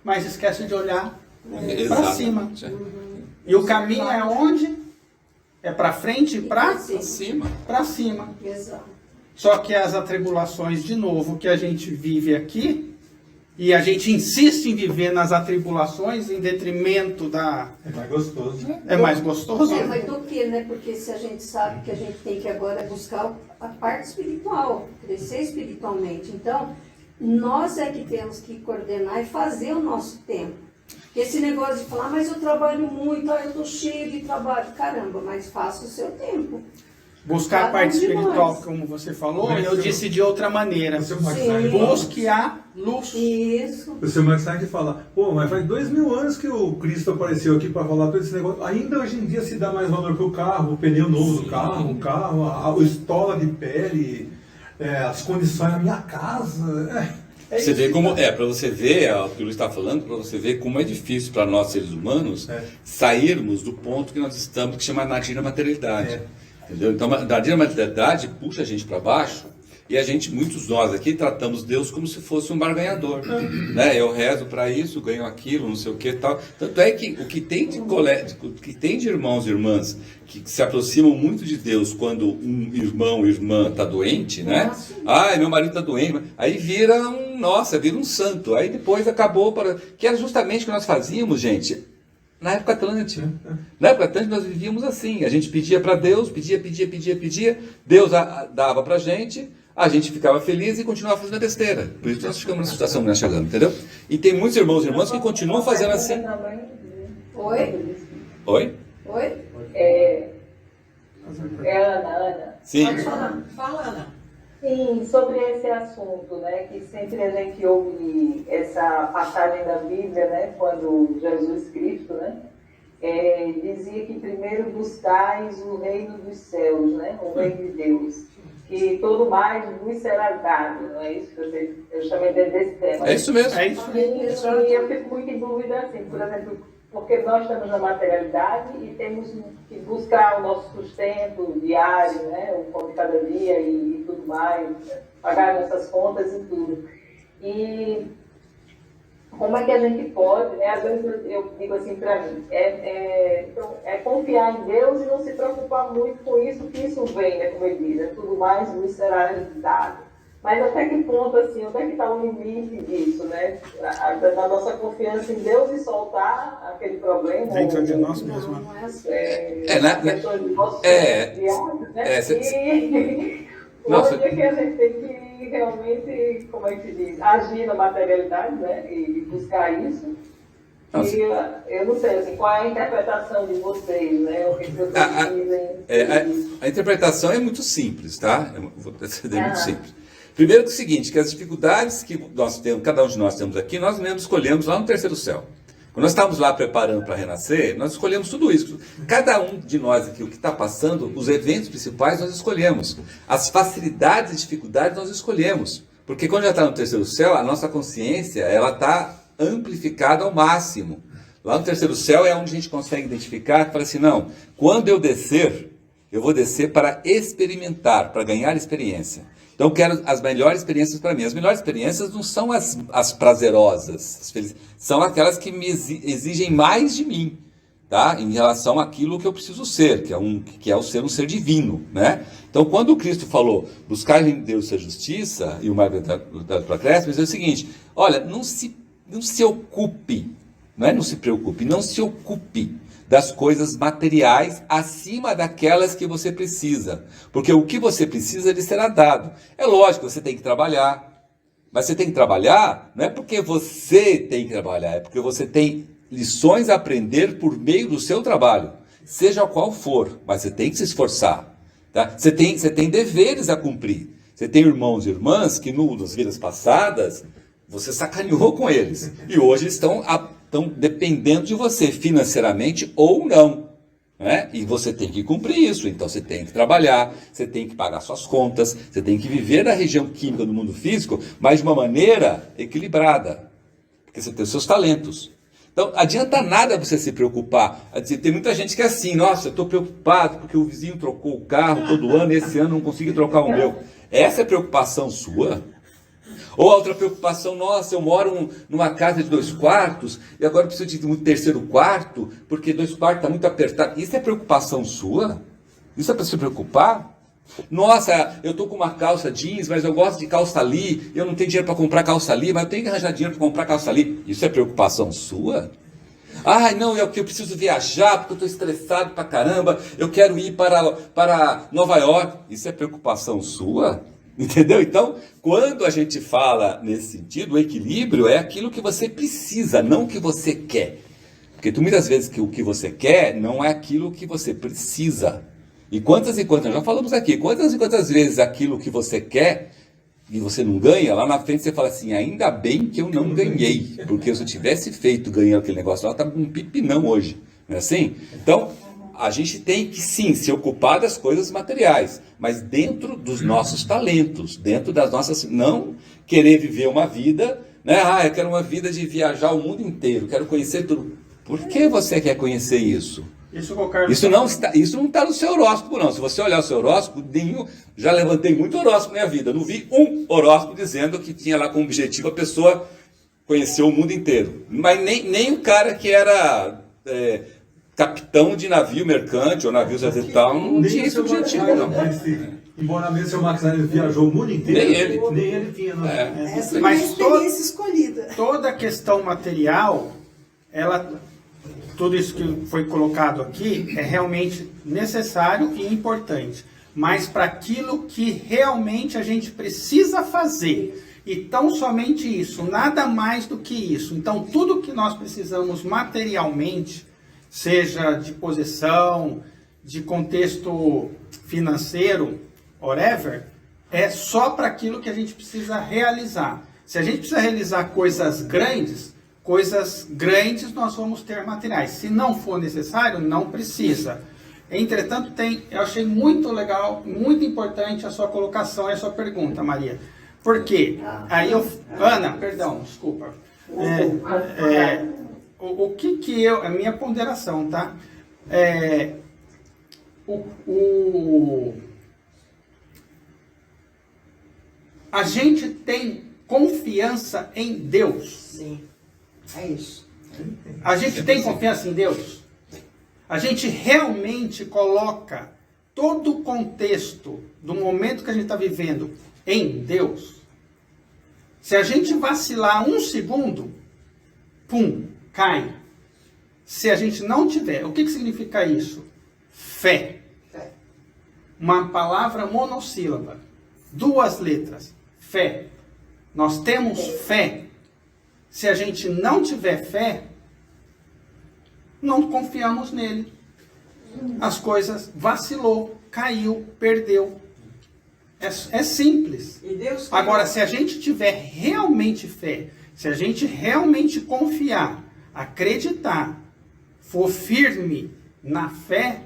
Mas esquece de olhar para cima. E o caminho é onde? É para frente e para cima. Para cima. Exato. Só que as atribulações, de novo, que a gente vive aqui, e a gente insiste em viver nas atribulações em detrimento da... É mais gostoso. É mais gostoso? É, mas do que, né? Porque se a gente sabe que a gente tem que agora buscar a parte espiritual, crescer espiritualmente. Então, nós é que temos que coordenar e fazer o nosso tempo. Porque esse negócio de falar, mas eu trabalho muito, eu estou cheio de trabalho. Caramba, mas faça o seu tempo. Buscar a parte espiritual, como você falou, eu disse de outra maneira. Busque a luz. Isso. O seu Max Stein fala, pô, mas faz 2000 anos que o Cristo apareceu aqui para falar todo esse negócio. Ainda hoje em dia se dá mais valor para o carro, o pneu novo do carro, a estola de pele, as condições da minha casa. Você vê como para você ver o que o Luiz está falando, para você ver como é difícil para nós seres humanos sairmos do ponto que nós estamos, que chama nadir materialidade. Entendeu? Então, a nadir materialidade puxa a gente para baixo e a gente, muitos nós aqui, tratamos Deus como se fosse um barganhador. Né? Eu rezo para isso, ganho aquilo, não sei o que e tal. Tanto é que o que tem de irmãos e irmãs que se aproximam muito de Deus quando um irmão ou irmã está doente, né? Meu marido está doente, aí vira um santo. Aí depois acabou que era justamente o que nós fazíamos, gente. Na época Atlântica. Na época Atlântica nós vivíamos assim. A gente pedia para Deus, pedia. Deus dava para a gente ficava feliz e continuava fazendo besteira. Por isso nós ficamos na situação que nós chegamos, entendeu? E tem muitos irmãos e irmãs que continuam fazendo assim. Oi? Oi? Oi? Ana. Sim. Fala, Ana. Sim, sobre esse assunto, né, que sempre a gente ouve essa passagem da Bíblia, né, quando Jesus Cristo, né, dizia que primeiro buscais o reino dos céus, né, o reino de Deus, que todo mais vos será dado, não é isso que eu chamei desse tema. É isso mesmo. E eu fico muito em dúvida, assim, por exemplo, porque nós estamos na materialidade e temos que buscar o nosso sustento diário, né, o pão de cada dia e tudo mais, pagar nossas contas e tudo. E como é que a gente pode, né, às vezes eu digo assim para mim, confiar em Deus e não se preocupar muito com isso, que isso vem, né, como ele diz, tudo mais nos será dado. Mas até que ponto, assim, onde é que está o limite disso, né? Da nossa confiança em Deus e soltar aquele problema. Dentro de nós mesmos. Hoje é que a gente tem que realmente, como é que se diz, agir na materialidade, né? E buscar isso. E eu não sei, assim, qual é a interpretação de vocês, né? O que vocês dizem? A interpretação é muito simples, tá? Eu vou dizer muito simples. Primeiro que é o seguinte, que as dificuldades que nós temos, cada um de nós temos aqui, nós mesmos escolhemos lá no terceiro céu. Quando nós estávamos lá preparando para renascer, nós escolhemos tudo isso. Cada um de nós aqui, o que está passando, os eventos principais nós escolhemos. As facilidades e dificuldades nós escolhemos. Porque quando já está no terceiro céu, a nossa consciência ela está amplificada ao máximo. Lá no terceiro céu é onde a gente consegue identificar e fala assim, não, quando eu descer, eu vou descer para experimentar, para ganhar experiência. Então eu quero as melhores experiências para mim. As melhores experiências não são as prazerosas, são aquelas que me exigem mais de mim, tá? Em relação àquilo que eu preciso ser, que é o ser um ser divino, né? Então quando o Cristo falou, buscar em Deus a justiça e o mais para crescer, é o seguinte, olha, não se ocupe, não se preocupe, não se ocupe das coisas materiais acima daquelas que você precisa. Porque o que você precisa lhe será dado. É lógico, você tem que trabalhar. Mas você tem que trabalhar não é porque você tem que trabalhar, é porque você tem lições a aprender por meio do seu trabalho. Seja qual for, mas você tem que se esforçar. Tá? Você tem deveres a cumprir. Você tem irmãos e irmãs que nas vidas passadas você sacaneou com eles. E hoje estão estão dependendo de você financeiramente ou não. Né? E você tem que cumprir isso, então você tem que trabalhar, você tem que pagar suas contas, você tem que viver na região química do mundo físico, mas de uma maneira equilibrada, porque você tem os seus talentos. Então, adianta nada você se preocupar. Tem muita gente que é assim, nossa, eu estou preocupado porque o vizinho trocou o carro todo ano, esse ano não consegui trocar o meu. Essa é preocupação sua? Ou a outra preocupação, nossa, eu moro numa casa de 2 quartos e agora preciso de um 3º quarto, porque 2 quartos está muito apertado. Isso é preocupação sua? Isso é para se preocupar? Nossa, eu estou com uma calça jeans, mas eu gosto de calça ali, eu não tenho dinheiro para comprar calça ali, mas eu tenho que arranjar dinheiro para comprar calça ali. Isso é preocupação sua? Ah, não, eu preciso viajar porque eu estou estressado pra caramba, eu quero ir para Nova York. Isso é preocupação sua? Entendeu? Então, quando a gente fala nesse sentido, o equilíbrio é aquilo que você precisa, não o que você quer. Porque muitas vezes que o que você quer não é aquilo que você precisa. E quantas, já falamos aqui, quantas e quantas vezes aquilo que você quer e você não ganha, lá na frente você fala assim, ainda bem que eu não ganhei, porque se eu tivesse feito ganhando aquele negócio lá, estava um pipinão hoje. Não é assim? Então, a gente tem que sim se ocupar das coisas materiais, mas dentro dos nossos talentos, dentro das nossas, não querer viver uma vida, né? Ah, eu quero uma vida de viajar o mundo inteiro, quero conhecer tudo. Por que você quer conhecer isso? Isso não está no seu horóscopo, não. Se você olhar o seu horóscopo, já levantei muito horóscopo na minha vida, não vi um horóscopo dizendo que tinha lá como objetivo a pessoa conhecer o mundo inteiro. Mas nem o cara que era capitão de navio mercante ou navio tal, não tinha esse objetivo, não. Embora mesmo seu Max viajou o mundo inteiro, nem ele tinha. Essa foi a experiência escolhida. Toda a questão material, tudo isso que foi colocado aqui é realmente necessário e importante, mas para aquilo que realmente a gente precisa fazer. E tão somente isso, nada mais do que isso. Então, tudo que nós precisamos materialmente, seja de possessão, de contexto financeiro, whatever, é só para aquilo que a gente precisa realizar. Se a gente precisa realizar coisas grandes nós vamos ter materiais. Se não for necessário, não precisa. Entretanto, eu achei muito legal, muito importante a sua colocação e a sua pergunta, Maria. Por quê? Ana, perdão, desculpa. A minha ponderação, tá? A gente tem confiança em Deus. Sim, é isso. A gente tem confiança em Deus? A gente realmente coloca todo o contexto do momento que a gente está vivendo em Deus? Se a gente vacilar 1 segundo, pum, cai. Se a gente não tiver, o que significa isso? Fé. Uma palavra monossílaba, 2 letras, fé. Nós temos fé. Se a gente não tiver fé, não confiamos nele. As coisas vacilou, caiu, perdeu. É simples. Agora, se a gente tiver realmente fé, se a gente realmente confiar, acreditar, for firme na fé.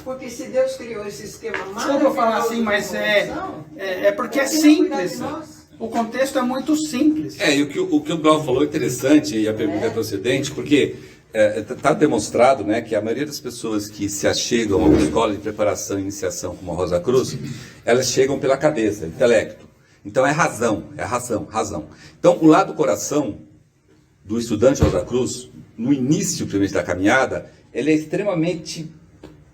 Porque se Deus criou esse esquema maravilhoso... Desculpa eu falar assim, mas é porque é simples. O contexto é muito simples. E o que o Glauco falou é interessante, e a pergunta é procedente, porque está demonstrado, né, que a maioria das pessoas que se achegam a uma escola de preparação e iniciação como a Rosa Cruz, elas chegam pela cabeça, intelecto. Então é razão. Então o lado do coração do estudante Rosa Cruz, no início primeiro da caminhada, ele é extremamente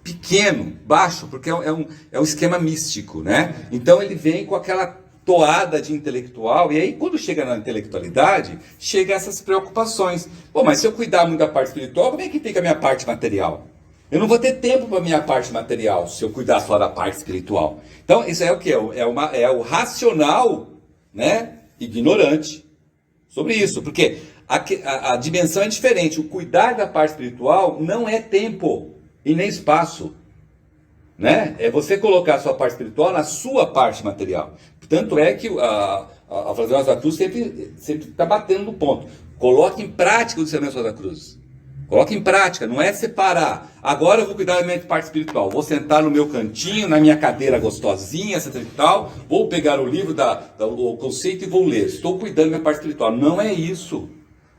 pequeno, baixo, porque é um esquema místico, né? Então ele vem com aquela toada de intelectual, e aí quando chega na intelectualidade, chega essas preocupações. Pô, mas se eu cuidar muito da parte espiritual, como é que fica a minha parte material? Eu não vou ter tempo para a minha parte material, se eu cuidar só da parte espiritual. Então, isso é o quê? É o racional, né, ignorante sobre isso, porque a dimensão é diferente. O cuidar da parte espiritual não é tempo e nem espaço, né? É você colocar a sua parte espiritual na sua parte material. Tanto é que A Frei Rosa Cruz sempre está batendo no ponto. Coloque em prática o ensinamento da Rosa Cruz. Coloque em prática, não é separar. Agora eu vou cuidar da minha parte espiritual. Vou sentar no meu cantinho, na minha cadeira gostosinha, etc e tal. Vou pegar o livro, o conceito e vou ler. Estou cuidando da minha parte espiritual. Não é isso.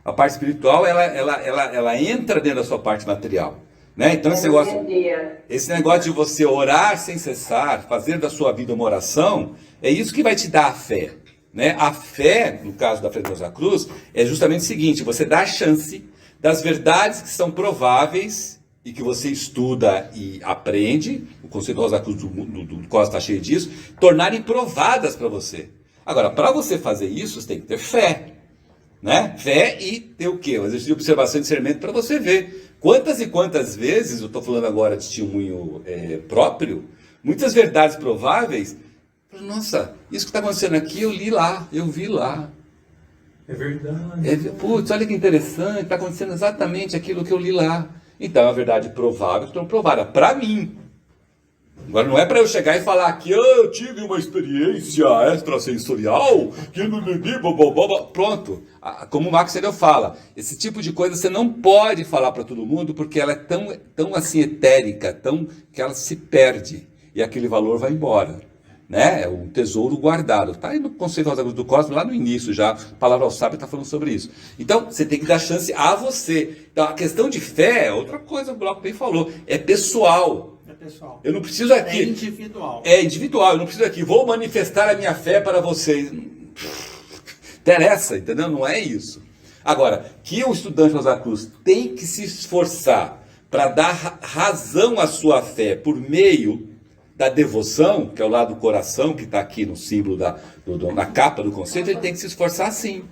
A parte espiritual, ela entra dentro da sua parte material. Né? Então esse negócio de você orar sem cessar, fazer da sua vida uma oração, é isso que vai te dar a fé. Né? A fé, no caso da Frei Rosa Cruz, é justamente o seguinte: você dá a chance das verdades que são prováveis e que você estuda e aprende, o conceito da Rosa Cruz do Costa está cheio disso, tornarem provadas para você. Agora, para você fazer isso, você tem que ter fé. Né? Fé e ter o quê? Um exercício de observação e discernimento para você ver. Quantas e quantas vezes, eu estou falando agora de testemunho próprio, muitas verdades prováveis, nossa, isso que está acontecendo aqui eu li lá, eu vi lá. É verdade. Putz, olha que interessante, está acontecendo exatamente aquilo que eu li lá. Então é uma verdade provável, que estão provada para mim. Agora não é para eu chegar e falar que eu tive uma experiência extrasensorial, que pronto. Como o Max Sereu fala, esse tipo de coisa você não pode falar para todo mundo, porque ela é tão assim etérica, que ela se perde e aquele valor vai embora. Né? É um tesouro guardado. Está aí no conceito da Rosa Cruz do Cosmos, lá no início já, a Palavra ao Sábio está falando sobre isso. Então, você tem que dar chance a você. Então, a questão de fé é outra coisa, o Bloco bem falou, é pessoal. É pessoal. Eu não preciso aqui... É individual. É individual, eu não preciso aqui, vou manifestar a minha fé para vocês. Interessa, entendeu? Não é isso. Agora, que o estudante Rosa Cruz tem que se esforçar para dar razão à sua fé por meio da devoção, que é o lado do coração, que está aqui no símbolo, na capa do conceito, ele tem que se esforçar sim.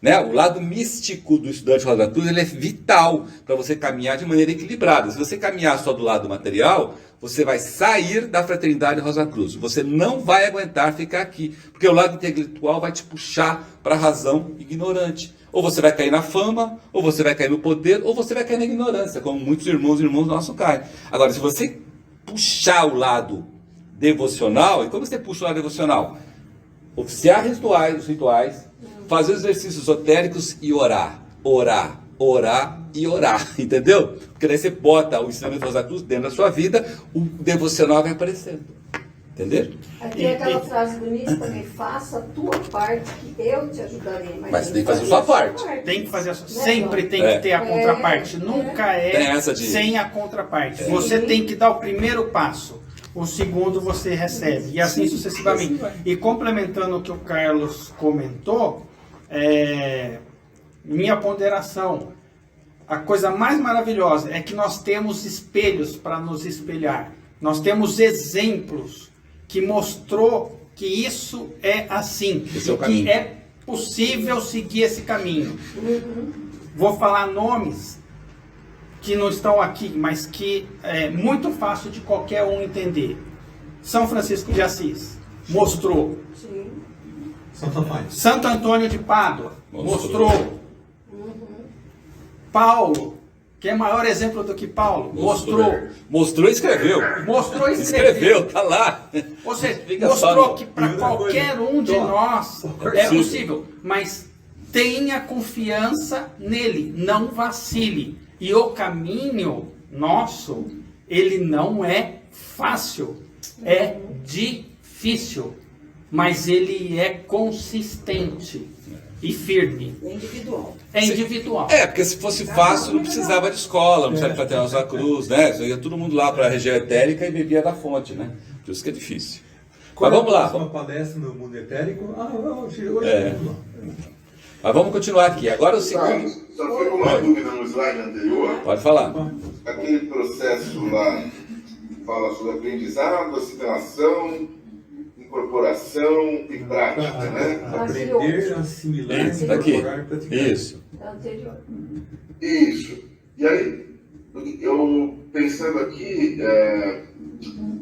Né? O lado místico do estudante Rosa Cruz, ele é vital para você caminhar de maneira equilibrada. Se você caminhar só do lado material, você vai sair da fraternidade Rosa Cruz. Você não vai aguentar ficar aqui, porque o lado intelectual vai te puxar para a razão ignorante. Ou você vai cair na fama, ou você vai cair no poder, ou você vai cair na ignorância, como muitos irmãos nossos caem. Agora, se você puxar o lado devocional, e como você puxa o lado devocional? Oficiar os rituais, fazer os exercícios esotéricos e orar, e orar, entendeu? Porque daí você bota o ensinamento da Rosa Cruz dentro da sua vida, o devocional vai aparecendo, entendeu? Aqui é aquela frase bonita também: faça a tua parte que eu te ajudarei. Mas você tem que fazer a sua parte. Tem que fazer a sua, sempre tem que ter a contraparte, nunca sem a contraparte. Você tem que dar o primeiro passo. O segundo você recebe, e assim sucessivamente. E complementando o que o Carlos comentou, minha ponderação, a coisa mais maravilhosa é que nós temos espelhos para nos espelhar. Nós temos exemplos que mostrou que isso é assim, que é possível seguir esse caminho. Vou falar nomes que não estão aqui, mas que é muito fácil de qualquer um entender. São Francisco de Assis mostrou. Sim. Santo Antônio de Pádua mostrou. Paulo, que é maior exemplo do que Paulo, mostrou e escreveu. Mostrou e escreveu, tá lá. Ou seja, mostrou que para qualquer um de nós é possível, mas tenha confiança nele, não vacile. E o caminho nosso, ele não é fácil, é difícil, mas ele é consistente e firme. É individual. É individual. Porque se fosse fácil, não precisava de escola, não precisava de Fraternidade Rosa Cruz, né? Ia todo mundo lá para a região etérica e bebia da fonte, né? Por isso que é difícil. Mas vamos lá. Uma palestra no mundo etérico. Mas vamos continuar aqui. Agora o segundo. Só foi uma dúvida no slide anterior. Pode falar. Aquele processo lá fala sobre aprendizado, assimilação, incorporação e prática, né? Aprender, assimilar, incorporar e praticar. Isso. Isso. E aí, eu pensando aqui,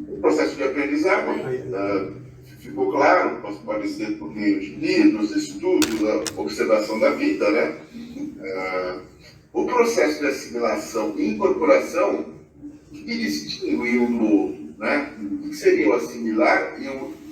o processo de aprendizado ficou claro, pode ser por meio de livros, estudos, observação da vida, né? O processo de assimilação e incorporação, que distingue um do outro, né? O que seria o assimilar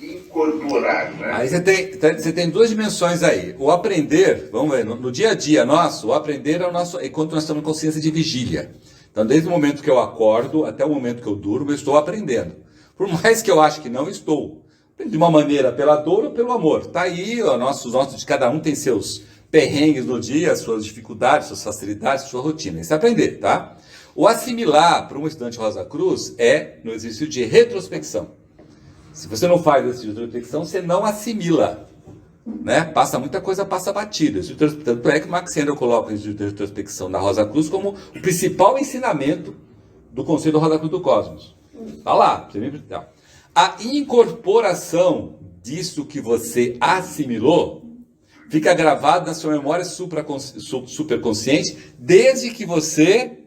incorporar, né? Aí você tem duas dimensões aí. O aprender, vamos ver, no dia a dia nosso, o aprender é o nosso, enquanto nós estamos em consciência de vigília. Então, desde o momento que eu acordo até o momento que eu durmo, eu estou aprendendo. Por mais que eu ache que não estou. De uma maneira pela dor ou pelo amor. Está aí, de cada um tem seus perrengues no dia, suas dificuldades, suas facilidades, sua rotina. Isso é aprender, tá? O assimilar para um estudante Rosa Cruz é no exercício de retrospecção. Se você não faz esse exercício de retrospecção, você não assimila. Né? Passa muita coisa, passa batida. Tanto é que o Max Sender coloca o exercício de retrospecção da Rosa Cruz como o principal ensinamento do Conselho Rosa Cruz do Cosmos. Está lá. A incorporação disso que você assimilou fica gravado na sua memória superconsciente desde que você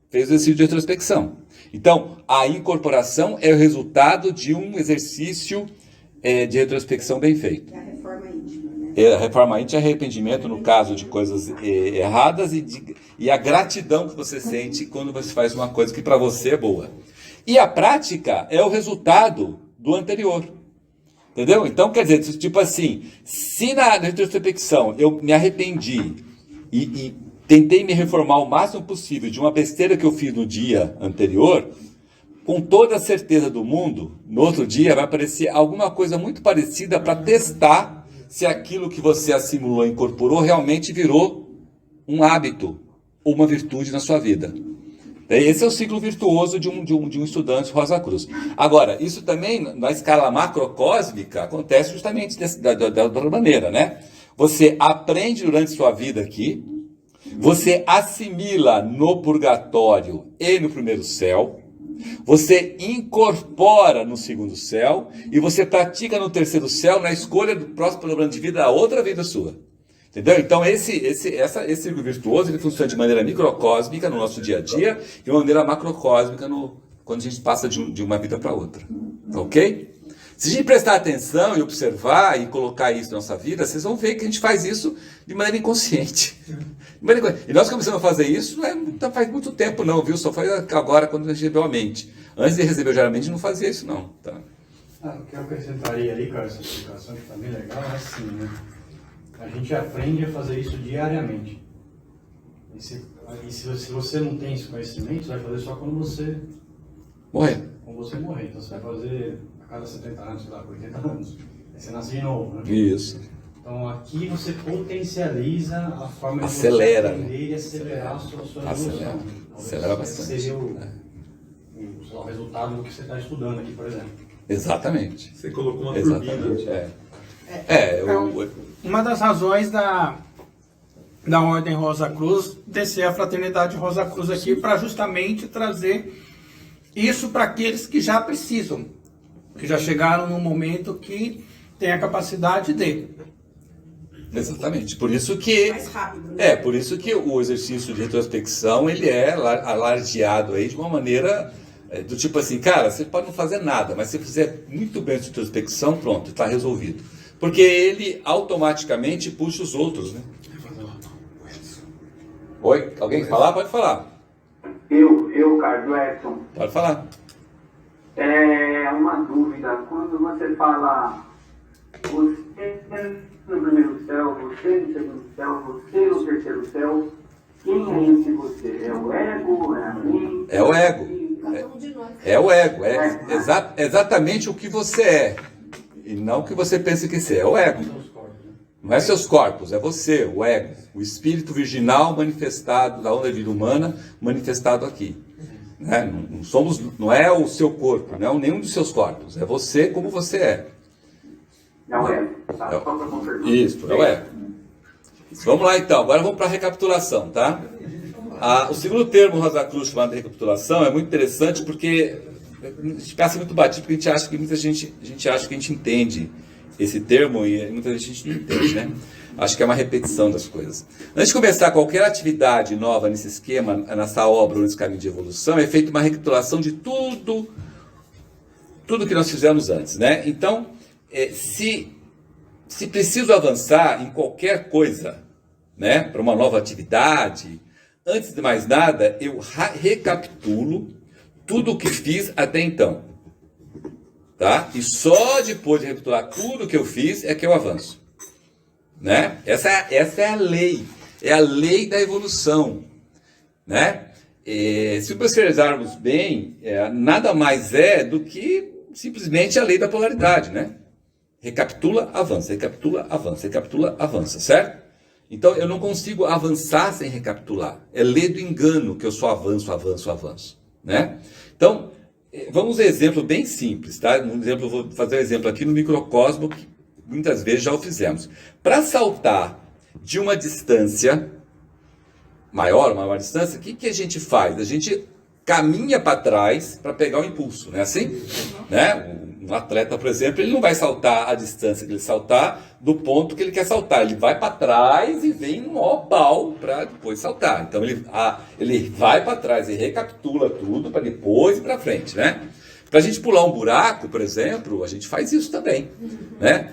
fez o exercício de retrospecção. Então, a incorporação é o resultado de um exercício de retrospecção bem feito. É a reforma íntima, né? A reforma íntima é arrependimento no caso de coisas erradas e a gratidão que você sente quando você faz uma coisa que para você é boa. E a prática é o resultado do anterior. Entendeu? Então, quer dizer, tipo assim, se na retrospecção eu me arrependi e tentei me reformar o máximo possível de uma besteira que eu fiz no dia anterior, com toda a certeza do mundo, no outro dia vai aparecer alguma coisa muito parecida para testar se aquilo que você assimilou e incorporou realmente virou um hábito ou uma virtude na sua vida. Esse é o ciclo virtuoso de um estudante Rosa Cruz. Agora, isso também, na escala macrocósmica, acontece justamente da outra maneira, né? Você aprende durante sua vida aqui, você assimila no purgatório e no primeiro céu, você incorpora no segundo céu e você pratica no terceiro céu na escolha do próximo plano de vida da outra vida sua. Entendeu? Então esse círculo virtuoso ele funciona de maneira microcósmica no nosso dia a dia e de maneira macrocósmica quando a gente passa de uma vida para outra. Ok? Se a gente prestar atenção e observar e colocar isso na nossa vida, vocês vão ver que a gente faz isso de maneira inconsciente. E nós começamos a fazer isso não faz muito tempo não, viu? Só foi agora quando a gente recebeu a mente. Antes de receber o mente não fazia isso não. Tá? O que eu acrescentaria aí, cara, essa explicação que está bem legal, é assim, né? A gente aprende a fazer isso diariamente. E se você não tem esse conhecimento, você vai fazer só quando você morrer. Quando você morrer. Então você vai fazer a cada 70 anos, sei lá, 80 anos. Aí você nasce de novo, né? Isso. Então aqui você potencializa a forma de você aprender e acelerar a sua evolução. Acelera bastante. Seja o resultado do que você está estudando aqui, por exemplo. Exatamente. Você colocou uma turbina. Uma das razões da Ordem Rosa Cruz descer a Fraternidade Rosa Cruz aqui para justamente trazer isso para aqueles que já precisam, que já chegaram no momento que tem a capacidade de. Exatamente. Por isso que mais rápido, né? por isso que o exercício de retrospecção ele é alardeado aí de uma maneira do tipo assim, cara, você pode não fazer nada, mas se você fizer muito bem a retrospecção, pronto, está resolvido. Porque ele automaticamente puxa os outros, né? Oi? Alguém quer falar? Pode falar. Eu, Carlos Edson. Pode falar. É uma dúvida. Quando você fala você no primeiro céu, você no segundo céu, você no terceiro céu, quem é esse você? É o ego? É a mim? É o ego. É o ego. É exatamente o que você é. E não o que você pensa que você é. É o ego. Não é seus corpos, é você, o ego. O espírito virginal manifestado da onda da vida humana, manifestado aqui. Né? Não é o seu corpo, não é nenhum dos seus corpos. É você como você é. É o ego. Tá? Só para confirmar. Isso, é o ego. Vamos lá então, agora vamos para a recapitulação, tá? O segundo termo Rosa Cruz chamado de recapitulação é muito interessante porque a gente passa muito batido porque a gente acha que muita gente acha que a gente entende esse termo e muita gente não entende, né? Acho que é uma repetição das coisas. Antes de começar qualquer atividade nova nesse esquema, nessa obra ou nesse caminho de evolução, é feita uma recapitulação de tudo que nós fizemos antes, né? Então, se preciso avançar em qualquer coisa, né, para uma nova atividade, antes de mais nada, eu recapitulo tudo o que fiz até então. tá? E só depois de recapitular tudo que eu fiz é que eu avanço, né? Essa é a lei, é a lei da evolução, né? Se observarmos bem, nada mais é do que simplesmente a lei da polaridade, né? Recapitula, avança, recapitula, avança, recapitula, avança, certo? Então eu não consigo avançar sem recapitular. É lei do engano que eu só avanço, né? Então, vamos a um exemplo bem simples, tá? Vou fazer um exemplo aqui no microcosmo, que muitas vezes já o fizemos. Para saltar de uma distância maior distância, o que a gente faz? A gente caminha para trás para pegar o impulso, não é assim? Né? Um atleta, por exemplo, ele não vai saltar a distância que ele saltar do ponto que ele quer saltar. Ele vai para trás e vem no maior pau para depois saltar. Então ele vai para trás e recapitula tudo para depois ir para frente, né? Para a gente pular um buraco, por exemplo, a gente faz isso também, né?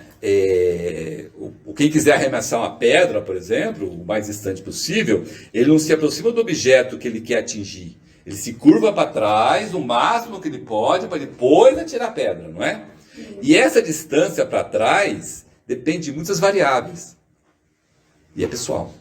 Quem quiser arremessar uma pedra, por exemplo, o mais distante possível, ele não se aproxima do objeto que ele quer atingir. Ele se curva para trás o máximo que ele pode para depois atirar a pedra, não é? E essa distância para trás depende de muitas variáveis. E é pessoal.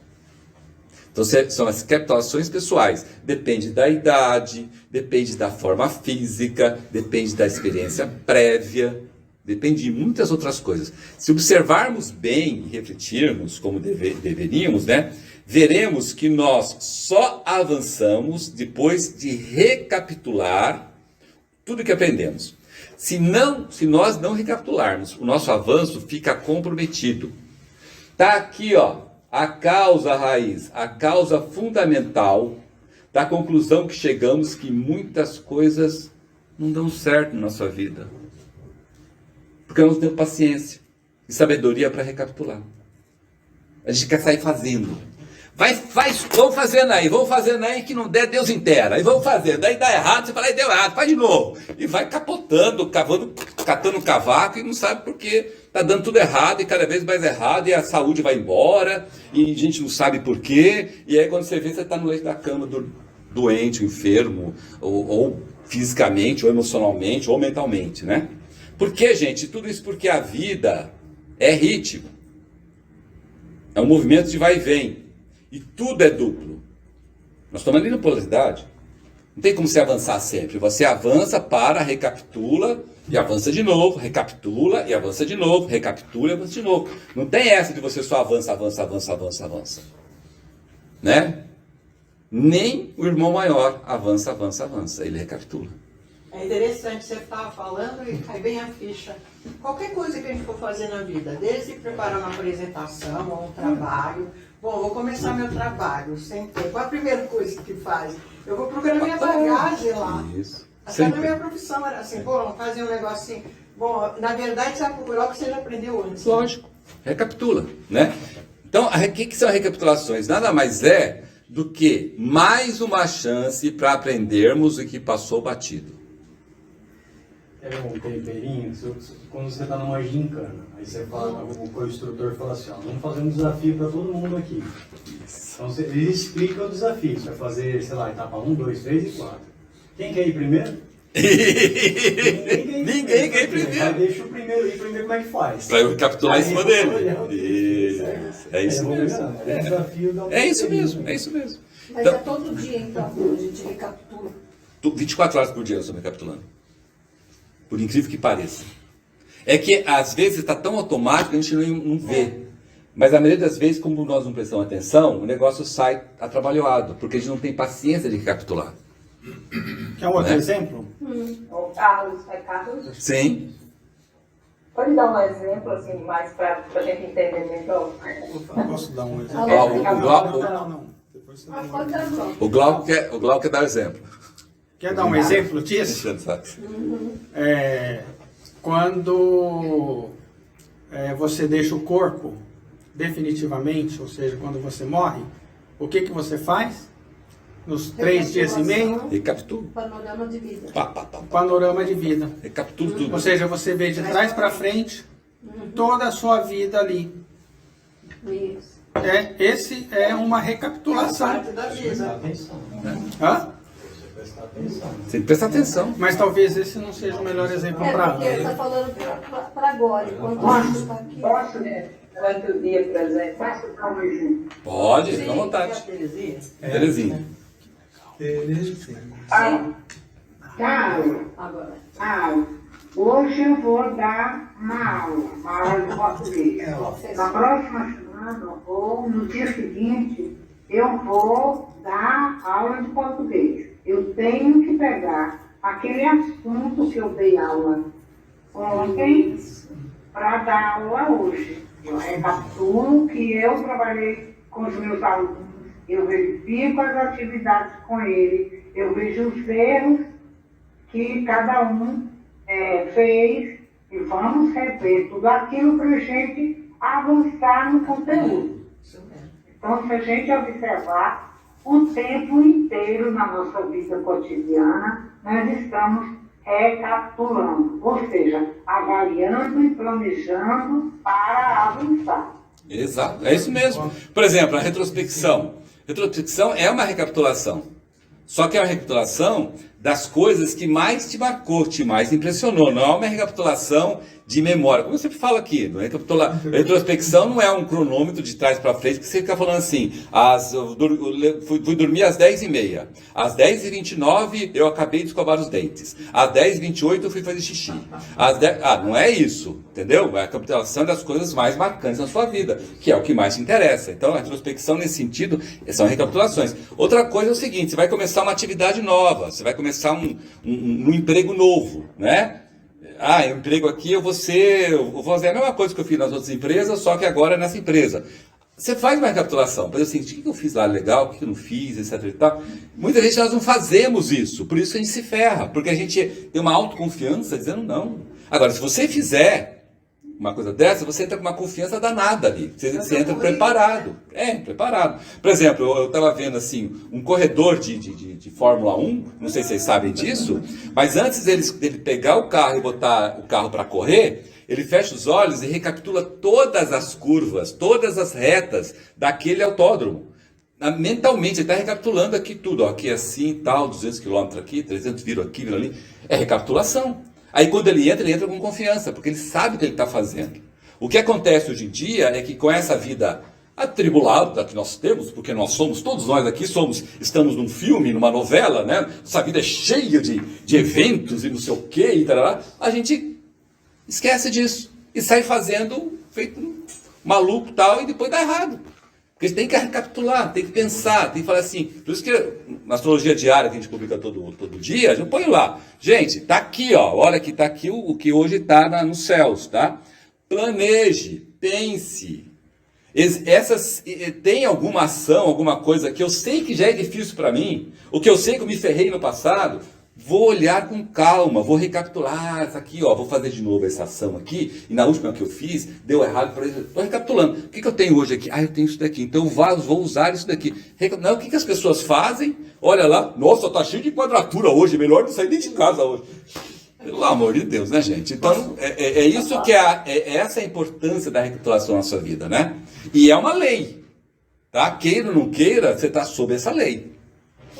Então são as recapitulações pessoais. Depende da idade, depende da forma física, depende da experiência prévia, depende de muitas outras coisas. Se observarmos bem e refletirmos como deveríamos, né, veremos que nós só avançamos depois de recapitular tudo que aprendemos. Se nós não recapitularmos, o nosso avanço fica comprometido. Está aqui, ó, a causa raiz, a causa fundamental da conclusão que chegamos que muitas coisas não dão certo na nossa vida. Porque nós não temos paciência e sabedoria para recapitular. A gente quer sair fazendo. Vamos fazendo aí, que não der, Deus inteira. Aí vamos fazer, daí dá errado, você fala, aí deu errado, faz de novo. E vai capotando, catando cavaco e não sabe por quê. Está dando tudo errado e cada vez mais errado, e a saúde vai embora, e a gente não sabe por quê. E aí quando você vê, você está no leito da cama doente, enfermo, ou fisicamente, ou emocionalmente, ou mentalmente, né? Por quê, gente? Tudo isso porque a vida é ritmo. É um movimento de vai e vem. E tudo é duplo. Nós estamos ali na polaridade. Não tem como você avançar sempre. Você avança, para, recapitula e avança de novo. Recapitula e avança de novo. Recapitula e avança de novo. Não tem essa de você só avança. Né? Nem o irmão maior avança. Ele recapitula. É interessante, você estava falando e cai bem a ficha. Qualquer coisa que a gente for fazer na vida, desde preparar uma apresentação ou um trabalho. Bom, vou começar meu trabalho sem tempo. Qual a primeira coisa que faz? Eu vou procurar minha bagagem lá. Isso. Até na minha profissão era assim, bom, fazer um negocinho. Bom, na verdade, você vai procurar o que você já aprendeu antes. Lógico. Recapitula, né? Então, o que são recapitulações? Nada mais é do que mais uma chance para aprendermos o que passou batido. É um temperinho, quando você está numa gincana, aí você fala, o instrutor fala assim, ó, vamos fazer um desafio para todo mundo aqui. Então ele explica o desafio, você vai fazer, sei lá, etapa 1, 2, 3 e 4. Quem quer ir primeiro? Ninguém quer ir primeiro. Aí deixa o primeiro ir primeiro, como é que faz? Para eu recapitular em cima dele. É isso mesmo. É isso mesmo. Mas é todo dia, então, a gente recapitula. 24 horas por dia eu estou recapitulando. Por incrível que pareça. É que às vezes está tão automático que a gente não vê. Mas a maioria das vezes, como nós não prestamos atenção, o negócio sai atrabalhoado, porque a gente não tem paciência de recapitular. Quer um outro exemplo? O Carlos, é Carlos? Sim. Pode dar um exemplo, assim, mais para a gente entender melhor? Posso dar um exemplo? O Glauco quer dar exemplo. Quer dar um exemplo disso? Quando você deixa o corpo definitivamente, ou seja, quando você morre, o que você faz? Nos 3 dias e meio? Recapitula. Panorama de vida. Panorama de vida. Recapitula tudo. Ou seja, você vê de trás para frente toda a sua vida ali. Isso. Esse é uma recapitulação. Parte da vida. Hã? Tem que prestar atenção. Mas talvez esse não seja o melhor exemplo para porque ele está falando para agora, enquanto a gente está aqui. Posso, Quanto dia, por exemplo? posso dar um exemplo? Pode, fica à vontade. Terezinha? Terezinha. Carlos, hoje eu vou dar uma aula de português. Na próxima semana ou no dia seguinte, eu vou dar aula de português. Eu tenho que pegar aquele assunto que eu dei aula ontem para dar aula hoje. Eu recapitulo que eu trabalhei com os meus alunos, eu verifico as atividades com ele, eu vejo os erros que cada um fez e vamos rever tudo aquilo para a gente avançar no conteúdo. Então, se a gente observar o tempo inteiro na nossa vida cotidiana, nós estamos recapitulando, ou seja, avaliando e planejando para avançar. Exato, é isso mesmo. Por exemplo, a retrospecção. Retrospecção é uma recapitulação. Só que é uma recapitulação das coisas que mais te marcou, que mais impressionou. Não é uma recapitulação de memória. Como eu sempre falo aqui, retrospecção não é um cronômetro de trás para frente, que você fica falando assim, fui dormir às 10h30, às 10h29 eu acabei de escovar os dentes, às 10h28 eu fui fazer xixi. Não é isso, entendeu? É a recapitulação das coisas mais marcantes na sua vida, que é o que mais te interessa. Então a retrospecção nesse sentido são recapitulações. Outra coisa é o seguinte, você vai começar uma atividade nova, você vai começar um emprego novo, né? Eu emprego aqui, eu vou fazer a mesma coisa que eu fiz nas outras empresas, só que agora nessa empresa. Você faz uma recapitulação, mas assim, o que eu fiz lá legal, o que eu não fiz, etc e tal. Muita gente nós não fazemos isso, por isso que a gente se ferra, porque a gente tem uma autoconfiança dizendo não. Agora, se você fizer uma coisa dessa, você entra com uma confiança danada ali. Você entra preparado. Preparado. Por exemplo, eu estava vendo assim, um corredor de Fórmula 1, não sei se vocês sabem disso, mas antes dele pegar o carro e botar o carro para correr, ele fecha os olhos e recapitula todas as curvas, todas as retas daquele autódromo. Mentalmente, ele está recapitulando aqui tudo. Aqui é assim, tal, 200 km aqui, 300 viro aqui, viro ali. É recapitulação. Aí quando ele entra com confiança, porque ele sabe o que ele está fazendo. O que acontece hoje em dia é que com essa vida atribulada que nós temos, porque todos nós aqui estamos num filme, numa novela, né? Essa vida é cheia de eventos e não sei o quê, e tal, a gente esquece disso e sai fazendo, feito um maluco tal, e depois dá errado. Porque você tem que recapitular, tem que pensar, tem que falar assim. Por isso que na astrologia diária que a gente publica todo dia, a gente põe lá. Gente, tá aqui, ó. Olha que tá aqui o que hoje está nos céus, tá? Planeje, pense. Tem alguma ação, alguma coisa que eu sei que já é difícil para mim, o que eu sei que eu me ferrei no passado, vou olhar com calma, vou recapitular isso aqui, ó, vou fazer de novo essa ação aqui, e na última que eu fiz, deu errado, por exemplo, estou recapitulando. O que eu tenho hoje aqui? Eu tenho isso daqui, então eu vou usar isso daqui. Não, o que as pessoas fazem? Olha lá, nossa, tá cheio de quadratura hoje, melhor não sair nem de casa hoje. Pelo amor de Deus, né, gente? Então, é isso que essa é a importância da recapitulação na sua vida, né? E é uma lei, tá? Queira ou não queira, você está sob essa lei.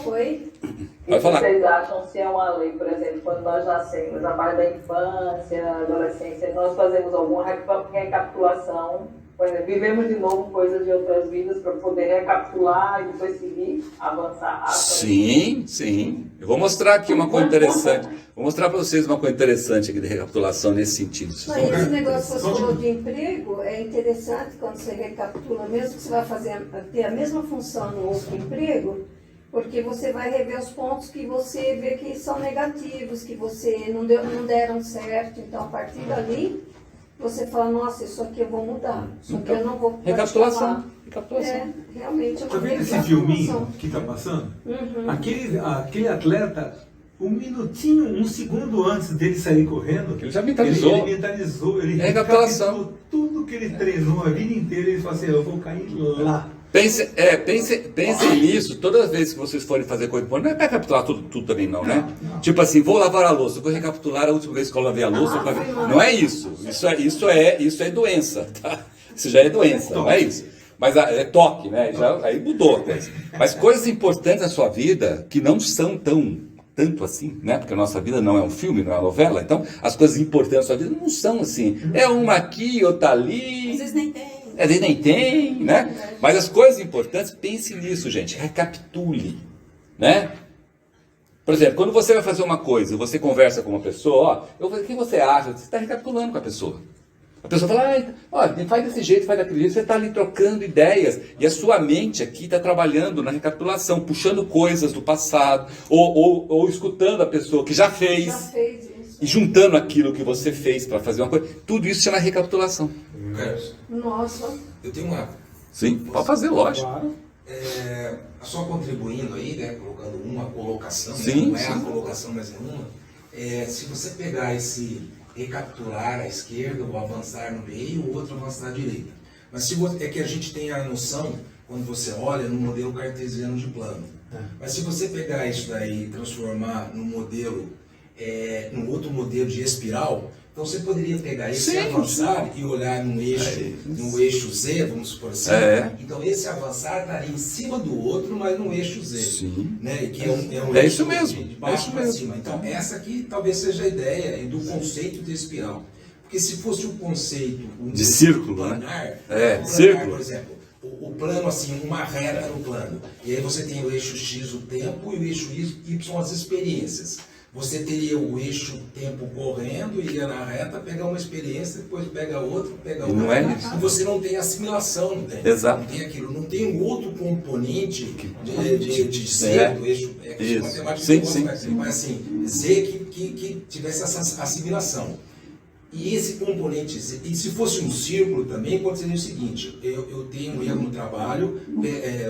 Oi? Vai falar. Vocês acham se é uma lei, por exemplo, quando nós nascemos, a parte da infância, adolescência, nós fazemos alguma recapitulação, por exemplo, vivemos de novo coisas de outras vidas para poder recapitular e depois seguir, avançar? Sim. Eu vou mostrar aqui uma coisa interessante. Vou mostrar para vocês uma coisa interessante aqui de recapitulação nesse sentido. Mas esse negócio que você falou de emprego é interessante quando você recapitula, mesmo que você vai ter a mesma função no outro emprego, porque você vai rever os pontos que você vê que são negativos, que você não deram certo. Então, a partir dali, você fala, nossa, isso aqui eu vou mudar, isso aqui eu não vou recapitulação. Realmente. Tá vendo esse filminho que está passando? Uhum. Aquele atleta, um segundo antes dele sair correndo, ele já mentalizou. Ele mentalizou, ele recapitulação. Tudo que ele treinou a vida inteira, ele falou assim, eu vou cair lá. Pensem nisso, todas as vezes que vocês forem fazer coisa, não é para recapitular tudo também não, né? Tipo assim, vou lavar a louça, vou recapitular a última vez que eu lavei a louça. Não é isso, isso é doença, tá? Isso já é doença, não é isso. Mas é toque, né? Aí mudou a coisa. Mas coisas importantes na sua vida que não são tão tanto assim, né? Porque a nossa vida não é um filme, não é uma novela. Então, as coisas importantes da sua vida não são assim. É uma aqui, outra ali. Às vezes nem tem. Às vezes nem tem, né? Mas as coisas importantes, pense nisso, gente. Recapitule, né? Por exemplo, quando você vai fazer uma coisa, você conversa com uma pessoa, ó, o que você acha? Você está recapitulando com a pessoa. A pessoa fala, ó, faz desse jeito, faz daquele jeito, você está ali trocando ideias, e a sua mente aqui está trabalhando na recapitulação, puxando coisas do passado, ou escutando a pessoa que já fez isso. E juntando aquilo que você fez para fazer uma coisa. Tudo isso chama recapitulação. Nossa. Eu tenho uma... Sim, pode fazer, lógico. Só contribuindo aí, né, colocando uma colocação, sim, não é a colocação, mas é uma. Se você pegar esse recapitular à esquerda, ou avançar no meio, ou outro avançar à direita. Mas se você, é que a gente tem a noção, quando você olha no modelo cartesiano de plano. Mas se você pegar isso daí e transformar no modelo, num outro modelo de espiral, então você poderia pegar esse avançar e olhar no eixo Z, vamos supor assim. Então esse avançar estaria em cima do outro, mas no eixo Z. Sim. Né? Que é um eixo isso mesmo. De baixo para cima. Então essa aqui talvez seja a ideia do conceito de espiral. Porque se fosse o conceito de círculo, planar, né? Círculo. Por exemplo, o plano assim, uma reta no plano. E aí você tem o eixo X, o tempo, e o eixo Y, as experiências. Você teria o eixo tempo correndo, iria na reta, pegar uma experiência, depois pega outra, pega outra. Não é isso. E você não tem assimilação, não tem? Exato. Não tem aquilo, não tem um outro componente de Z, do eixo, matemática, mas assim, Z que tivesse essa assimilação. E esse componente, e se fosse um círculo também, pode ser o seguinte, eu tenho um erro no trabalho,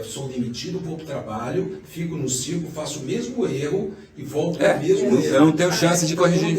sou demitido, vou para o trabalho, fico no círculo, faço o mesmo erro e volto para o mesmo erro. Eu não tenho chance de corrigir.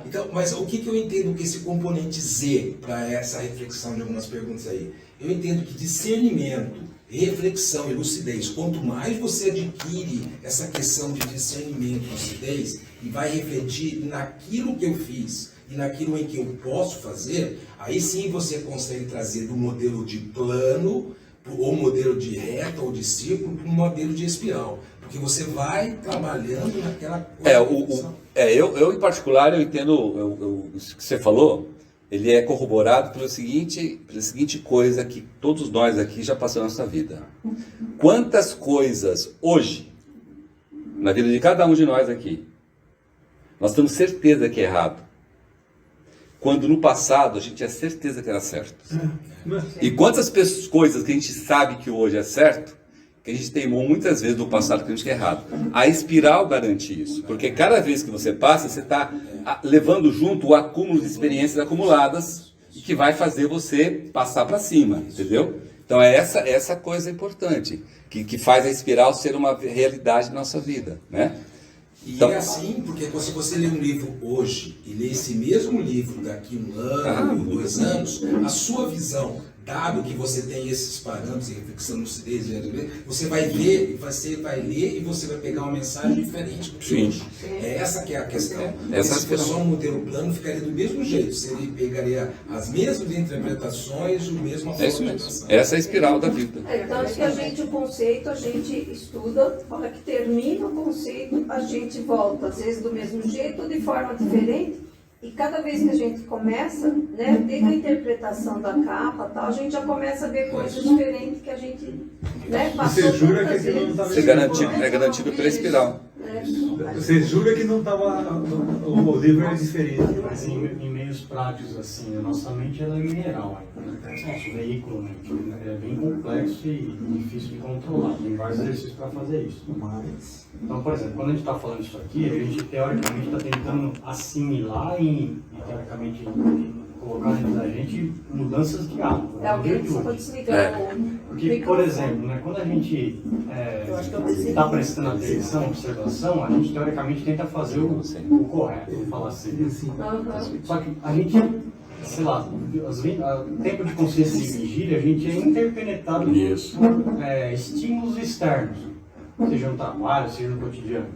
Então, mas o que eu entendo que esse componente Z, para essa reflexão de algumas perguntas aí? Eu entendo que discernimento, reflexão e lucidez, quanto mais você adquire essa questão de discernimento e lucidez, e vai refletir naquilo que eu fiz, e naquilo em que eu posso fazer, aí sim você consegue trazer do modelo de plano, ou modelo de reta, ou de círculo, para um modelo de espiral. Porque você vai trabalhando naquela coisa. Eu em particular, eu entendo isso que você falou, ele é corroborado pela seguinte coisa que todos nós aqui já passamos na nossa vida. Quantas coisas hoje, na vida de cada um de nós aqui, nós temos certeza que é errado, quando no passado a gente tinha certeza que era certo. E quantas coisas que a gente sabe que hoje é certo, que a gente teimou muitas vezes no passado que a gente quer errado. A espiral garante isso, porque cada vez que você passa, você está levando junto o acúmulo de experiências acumuladas e que vai fazer você passar para cima, entendeu? Então é essa coisa importante, que faz a espiral ser uma realidade na nossa vida, né? Então, é assim, porque se você ler um livro hoje e ler esse mesmo livro daqui um ano, 2 anos, a sua visão, dado que você tem esses parâmetros, reflexão, lucidez, você vai ver, você vai ler e você vai pegar uma mensagem diferente do que hoje. Essa que é a questão. Se fosse só um modelo plano, ficaria do mesmo jeito. Você pegaria as mesmas interpretações, o mesmo forma de pensar. Essa é a espiral da vida. Tanto que o conceito, a gente estuda, a hora que termina o conceito, a gente volta, às vezes do mesmo jeito ou de forma diferente. E cada vez que a gente começa, né, desde a interpretação da capa, tal, a gente já começa a ver coisas diferentes que a gente, né, passou. Você jura que aquilo não estava é garantido pela espiral. Você jura que não estava. O livro é diferente. Mas em meios práticos, assim, a nossa mente ela é mineral ainda, né? Nosso veículo mental é bem complexo e difícil de controlar. Tem vários exercícios para fazer isso. Então, por exemplo, quando a gente está falando isso aqui, a gente teoricamente está tentando assimilar e teoricamente colocar dentro da gente mudanças de hábito. Alguém que pode desligar Porque, por exemplo, né, quando a gente está prestando atenção, observação, a gente teoricamente tenta fazer o correto, vamos falar assim. Só que a gente, sei lá, tempo de consciência de vigília, a gente é interpenetrado por estímulos externos, seja no trabalho, seja no cotidiano.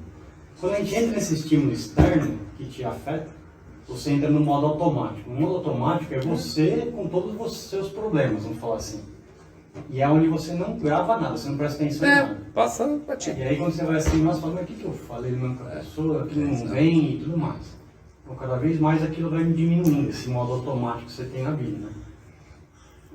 Quando a gente entra nesse estímulo externo que te afeta, você entra no modo automático. O modo automático é você com todos os seus problemas, vamos falar assim. E é onde você não grava nada, você não presta atenção em nada. Passa batido. E aí quando você vai assim, nossa, mas o que eu falei mesmo com a pessoa, aquilo não vem e tudo mais. Então cada vez mais aquilo vai diminuindo, esse modo automático que você tem na vida, né?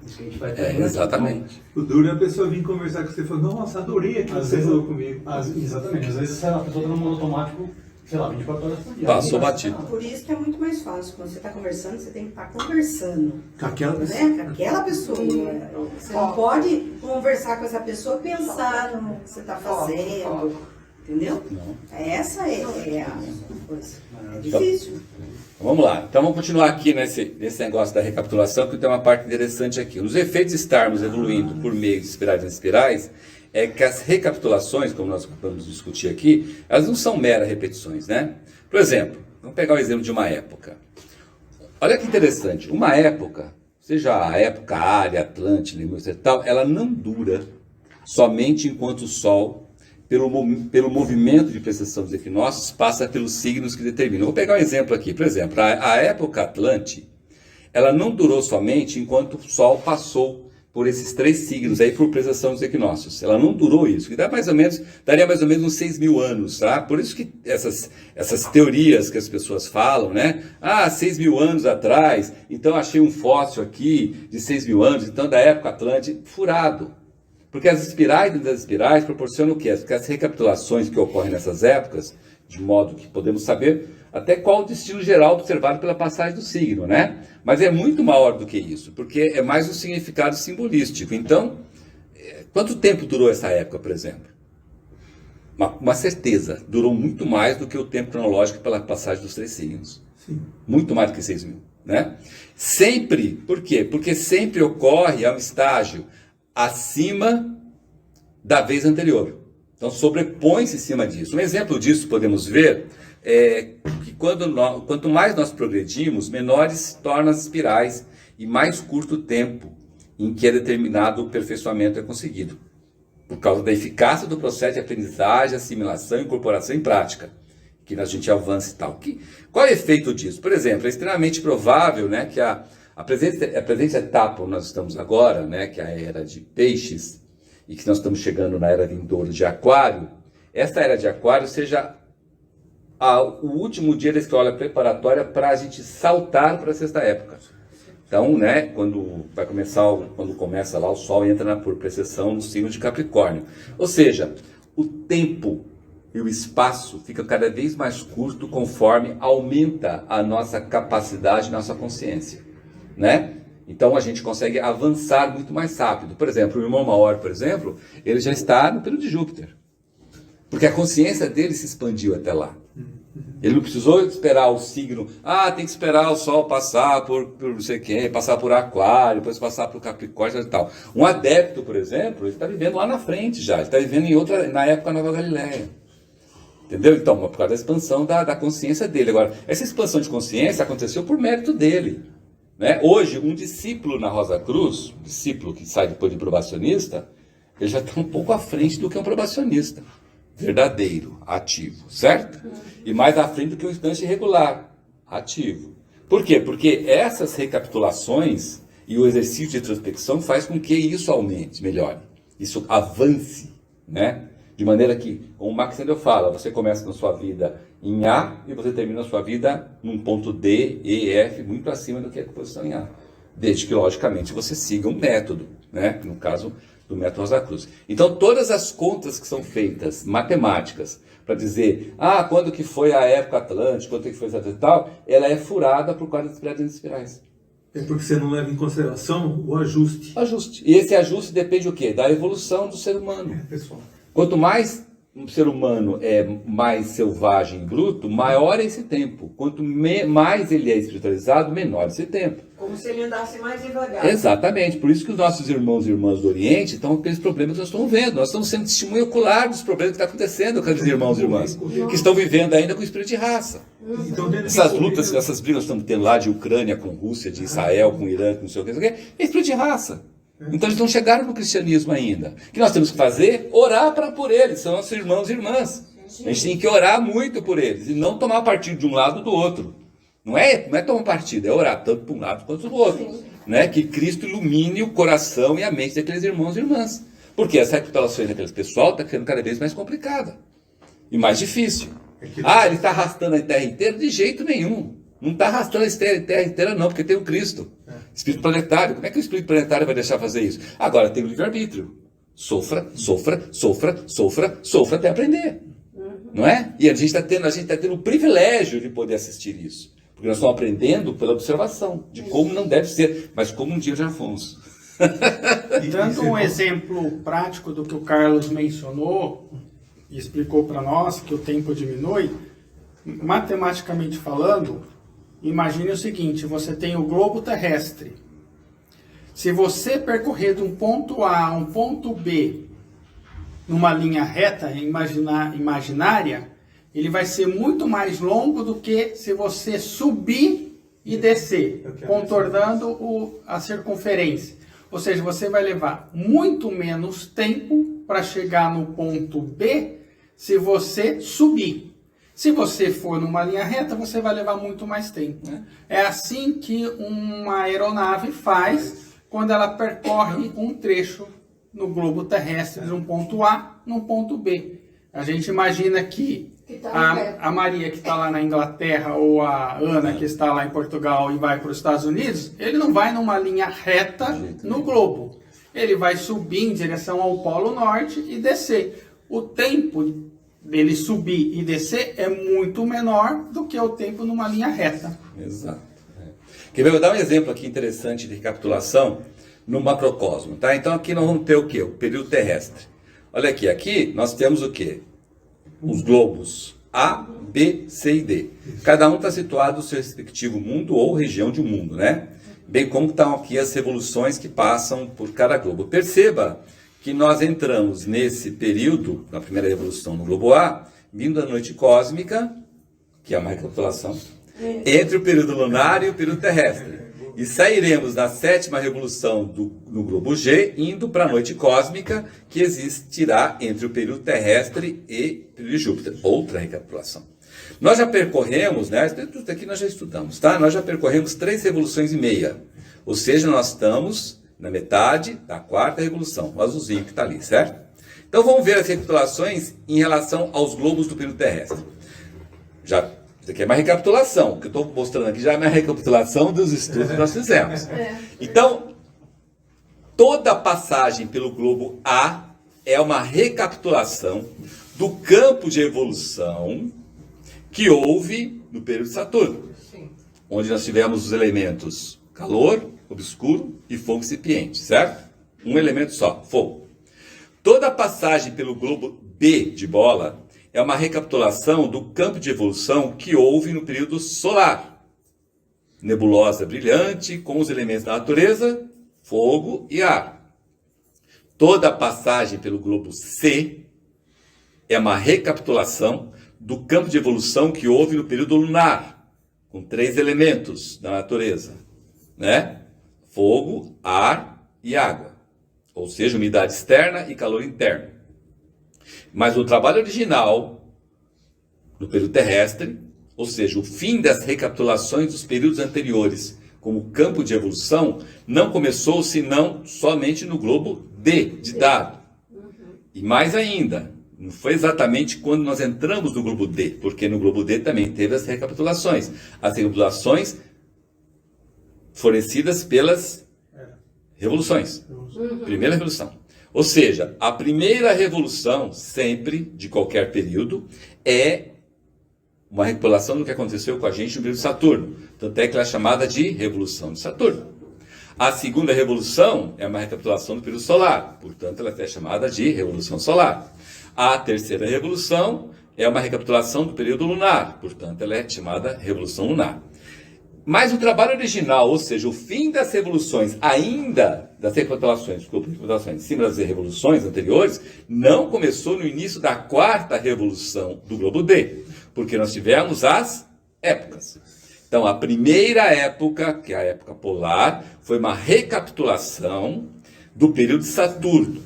Isso que a gente vai ter. Exatamente. O duro é a pessoa vir conversar com você e falar, nossa, adorei aquilo que você falou comigo. Exatamente, às vezes a pessoa está no modo automático, sei lá, 24 horas por dia. Passou batido. Por isso que é muito mais fácil. Quando você está conversando, você tem que estar conversando. Com aquela pessoa. Né? Com aquela pessoa. Você não pode conversar com essa pessoa pensar no que você está fazendo. Entendeu? Essa é a coisa. É difícil. Vamos lá, então vamos continuar aqui nesse negócio da recapitulação, que tem uma parte interessante aqui. Os efeitos de estarmos evoluindo por meio de espirais e espirais é que as recapitulações, como nós vamos discutir aqui, elas não são meras repetições, né? Por exemplo, vamos pegar o exemplo de uma época. Olha que interessante, uma época, seja a época Ária, Atlântida, e tal, ela não dura somente enquanto o Sol, pelo movimento de precessão dos equinócios, passa pelos signos que determinam. Vou pegar um exemplo aqui. Por exemplo, a época Atlante, ela não durou somente enquanto o Sol passou por esses 3 signos aí por precessão dos equinócios. Ela não durou isso, que daria mais ou menos uns 6.000 anos, tá? Por isso que essas teorias que as pessoas falam, né? 6.000 anos atrás, então achei um fóssil aqui de 6.000 anos, então da época Atlante, furado. Porque as espirais dentro das espirais proporcionam o quê? Porque as recapitulações que ocorrem nessas épocas, de modo que podemos saber até qual o destino geral observado pela passagem do signo, né? Mas é muito maior do que isso, porque é mais um significado simbolístico. Então, quanto tempo durou essa época, por exemplo? Uma certeza, durou muito mais do que o tempo cronológico pela passagem dos 3 signos. Sim. Muito mais do que 6.000, né? Sempre, por quê? Porque sempre ocorre a um estágio acima da vez anterior. Então, sobrepõe-se em cima disso. Um exemplo disso podemos ver que quanto mais nós progredimos, menores se tornam as espirais e mais curto o tempo em que determinado o aperfeiçoamento é conseguido. Por causa da eficácia do processo de aprendizagem, assimilação, incorporação em prática, que a gente avança e tal. Qual é o efeito disso? Por exemplo, é extremamente provável, né, que a presente etapa onde nós estamos agora, né, que é a era de peixes, e que nós estamos chegando na era vindoura de aquário, essa era de aquário seja o último dia da escola preparatória para a gente saltar para a sexta época. Então, né, quando começa lá, o Sol entra por precessão no signo de Capricórnio. Ou seja, o tempo e o espaço fica cada vez mais curto conforme aumenta a nossa capacidade, nossa consciência, né? Então a gente consegue avançar muito mais rápido. Por exemplo, o irmão maior, por exemplo, ele já está no período de Júpiter, porque a consciência dele se expandiu até lá. Ele não precisou esperar o signo, tem que esperar o Sol passar por não sei quem, passar por Aquário, depois passar por Capricórnio e tal. Um adepto, por exemplo, ele está vivendo lá na frente já, ele está vivendo na época Nova Galileia. Entendeu? Então, por causa da expansão da consciência dele. Agora, essa expansão de consciência aconteceu por mérito dele, né? Hoje, um discípulo na Rosa Cruz, um discípulo que sai depois de probacionista, ele já está um pouco à frente do que um probacionista verdadeiro, ativo, certo? E mais à frente do que um estudante irregular, ativo. Por quê? Porque essas recapitulações e o exercício de introspecção faz com que isso aumente, melhore, isso avance, né? De maneira que, como o Max Sandel fala, você começa na sua vida em A e você termina a sua vida num ponto D, E, F, muito acima do que a posição em A. Desde que, logicamente, você siga um método, né? No caso do método Rosa Cruz. Então, todas as contas que são feitas, matemáticas, para dizer, quando que foi a época Atlântica, quando que foi essa e tal, ela é furada por causa das pedras espirais. É porque você não leva em consideração o ajuste. Ajuste. E esse ajuste depende do quê? Da evolução do ser humano. Pessoal. Quanto mais um ser humano é mais selvagem e bruto, maior é esse tempo. Quanto mais ele é espiritualizado, menor esse tempo. Como se ele andasse mais devagar. Exatamente. Por isso que os nossos irmãos e irmãs do Oriente estão com aqueles problemas que nós estamos vendo. Nós estamos sendo testemunho ocular dos problemas que estão acontecendo com aqueles irmãos e irmãs que estão vivendo ainda com o espírito de raça. Essas lutas, essas brigas que estamos tendo lá de Ucrânia com Rússia, de Israel com Irã, com não sei o que, é espírito de raça. Então eles não chegaram no cristianismo ainda. O que nós temos que fazer? Orar por eles, são nossos irmãos e irmãs. A gente tem que orar muito por eles e não tomar partido de um lado ou do outro. Não é tomar partido, é orar tanto para um lado quanto para o outro. Né? Que Cristo ilumine o coração e a mente daqueles irmãos e irmãs. Porque essa recapitulação daqueles pessoal está ficando cada vez mais complicada. E mais difícil. Ele está arrastando a terra inteira? De jeito nenhum. Não está arrastando a terra inteira não, porque tem o Cristo. Espírito planetário. Como é que o espírito planetário vai deixar fazer isso? Agora tem o livre-arbítrio. Sofra até aprender. Não é? E a gente está tendo o privilégio de poder assistir isso. Porque nós estamos aprendendo pela observação de como não deve ser, mas como um dia já fomos. Dando um exemplo prático do que o Carlos mencionou e explicou para nós, que o tempo diminui, matematicamente falando, imagine o seguinte, você tem o globo terrestre. Se você percorrer de um ponto A a um ponto B numa linha reta imaginária, ele vai ser muito mais longo do que se você subir e descer, contornando a circunferência. Ou seja, você vai levar muito menos tempo para chegar no ponto B se você subir. Se você for numa linha reta, você vai levar muito mais tempo. Né? É assim que uma aeronave faz quando ela percorre um trecho no globo terrestre de um ponto A num ponto B. A gente imagina que a Maria que está lá na Inglaterra ou a Ana que está lá em Portugal e vai para os Estados Unidos, ele não vai numa linha reta no globo. Ele vai subir em direção ao Polo Norte e descer. O tempo dele subir e descer é muito menor do que o tempo numa linha reta. Exato. Quer ver? Eu vou dar um exemplo aqui interessante de recapitulação no macrocosmo. Tá? Então aqui nós vamos ter o quê? O período terrestre. Olha aqui nós temos o quê? Os globos A, B, C e D. Cada um está situado no seu respectivo mundo ou região de um mundo, né? Bem como estão aqui as revoluções que passam por cada globo. Perceba que nós entramos nesse período, na primeira revolução no globo A, vindo da noite cósmica, que é uma recapitulação, entre o período lunar e o período terrestre. E sairemos na sétima revolução no globo G, indo para a noite cósmica, que existirá entre o período terrestre e o período de Júpiter. Outra recapitulação. Nós já percorremos, né? Tudo aqui nós já estudamos, tá? Nós já percorremos 3 revoluções e meia. Ou seja, nós estamos na metade da quarta revolução, o azulzinho que está ali, certo? Então vamos ver as recapitulações em relação aos globos do período terrestre. Isso aqui é uma recapitulação. O que eu estou mostrando aqui já é uma recapitulação dos estudos que nós fizemos. Então, toda passagem pelo globo A é uma recapitulação do campo de evolução que houve no período de Saturno, onde nós tivemos os elementos calor, obscuro e fogo incipiente, certo? Um elemento só, fogo. Toda passagem pelo globo B de bola é uma recapitulação do campo de evolução que houve no período solar. Nebulosa brilhante com os elementos da natureza, fogo e ar. Toda passagem pelo globo C é uma recapitulação do campo de evolução que houve no período lunar, com 3 elementos da natureza, né? Fogo, ar e água. Ou seja, umidade externa e calor interno. Mas o trabalho original do período terrestre, ou seja, o fim das recapitulações dos períodos anteriores como campo de evolução, não começou senão somente no globo D, de dado. E mais ainda, não foi exatamente quando nós entramos no globo D, porque no globo D também teve as recapitulações. As recapitulações fornecidas pelas revoluções. Primeira revolução. Ou seja, a primeira revolução, sempre, de qualquer período, é uma recapitulação do que aconteceu com a gente no período de Saturno. Tanto é que ela é chamada de Revolução de Saturno. A segunda revolução é uma recapitulação do período solar. Portanto, ela é chamada de Revolução Solar. A terceira revolução é uma recapitulação do período lunar. Portanto, ela é chamada Revolução Lunar. Mas o trabalho original, ou seja, o fim das revoluções, ainda das recapitulações em cima das revoluções anteriores, não começou no início da quarta revolução do globo D, porque nós tivemos as épocas. Então, a primeira época, que é a época polar, foi uma recapitulação do período de Saturno,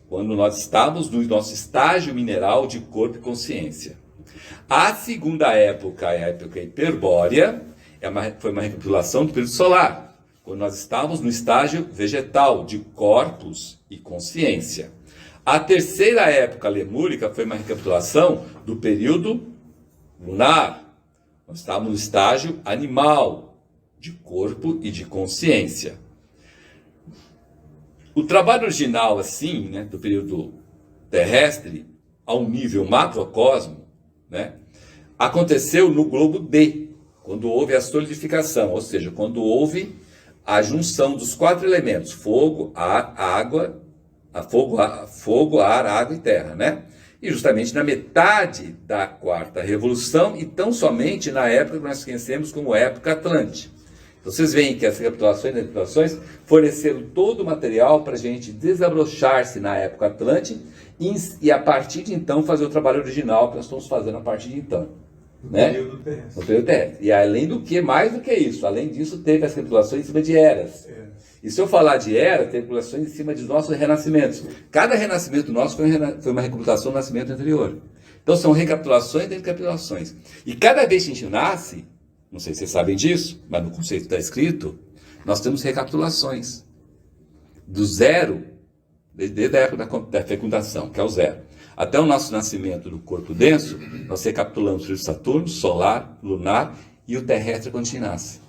quando nós estávamos no nosso estágio mineral de corpo e consciência. A segunda época é a época hiperbórea, foi uma recapitulação do período solar, quando nós estávamos no estágio vegetal, de corpos e consciência. A terceira época lemúrica foi uma recapitulação do período lunar. Nós estávamos no estágio animal, de corpo e de consciência. O trabalho original, assim, né, do período terrestre, a um nível macrocosmo, né, aconteceu no globo D, quando houve a solidificação, ou seja, quando houve a junção dos 4 elementos, fogo, ar, água, fogo, ar, água e terra, né? E justamente na metade da quarta revolução, e tão somente na época que nós conhecemos como época Atlante. Então, vocês veem que as recapitulações forneceram todo o material para a gente desabrochar-se na época Atlante e a partir de então fazer o trabalho original que nós estamos fazendo a partir de então. Né? No período terrestre. E além do que, mais do que isso, além disso, teve as recapitulações em cima de eras. E se eu falar de era, tem recapitulações em cima de nossos renascimentos. Cada renascimento nosso foi uma recapitulação do nascimento anterior. Então são recapitulações dentro de recapitulações. E cada vez que a gente nasce, não sei se vocês sabem disso, mas no conceito está escrito, nós temos recapitulações. Do zero, desde a época da fecundação, que é o zero, até o nosso nascimento do corpo denso, nós recapitulamos o Saturno, solar, lunar e o terrestre quando a gente nasce.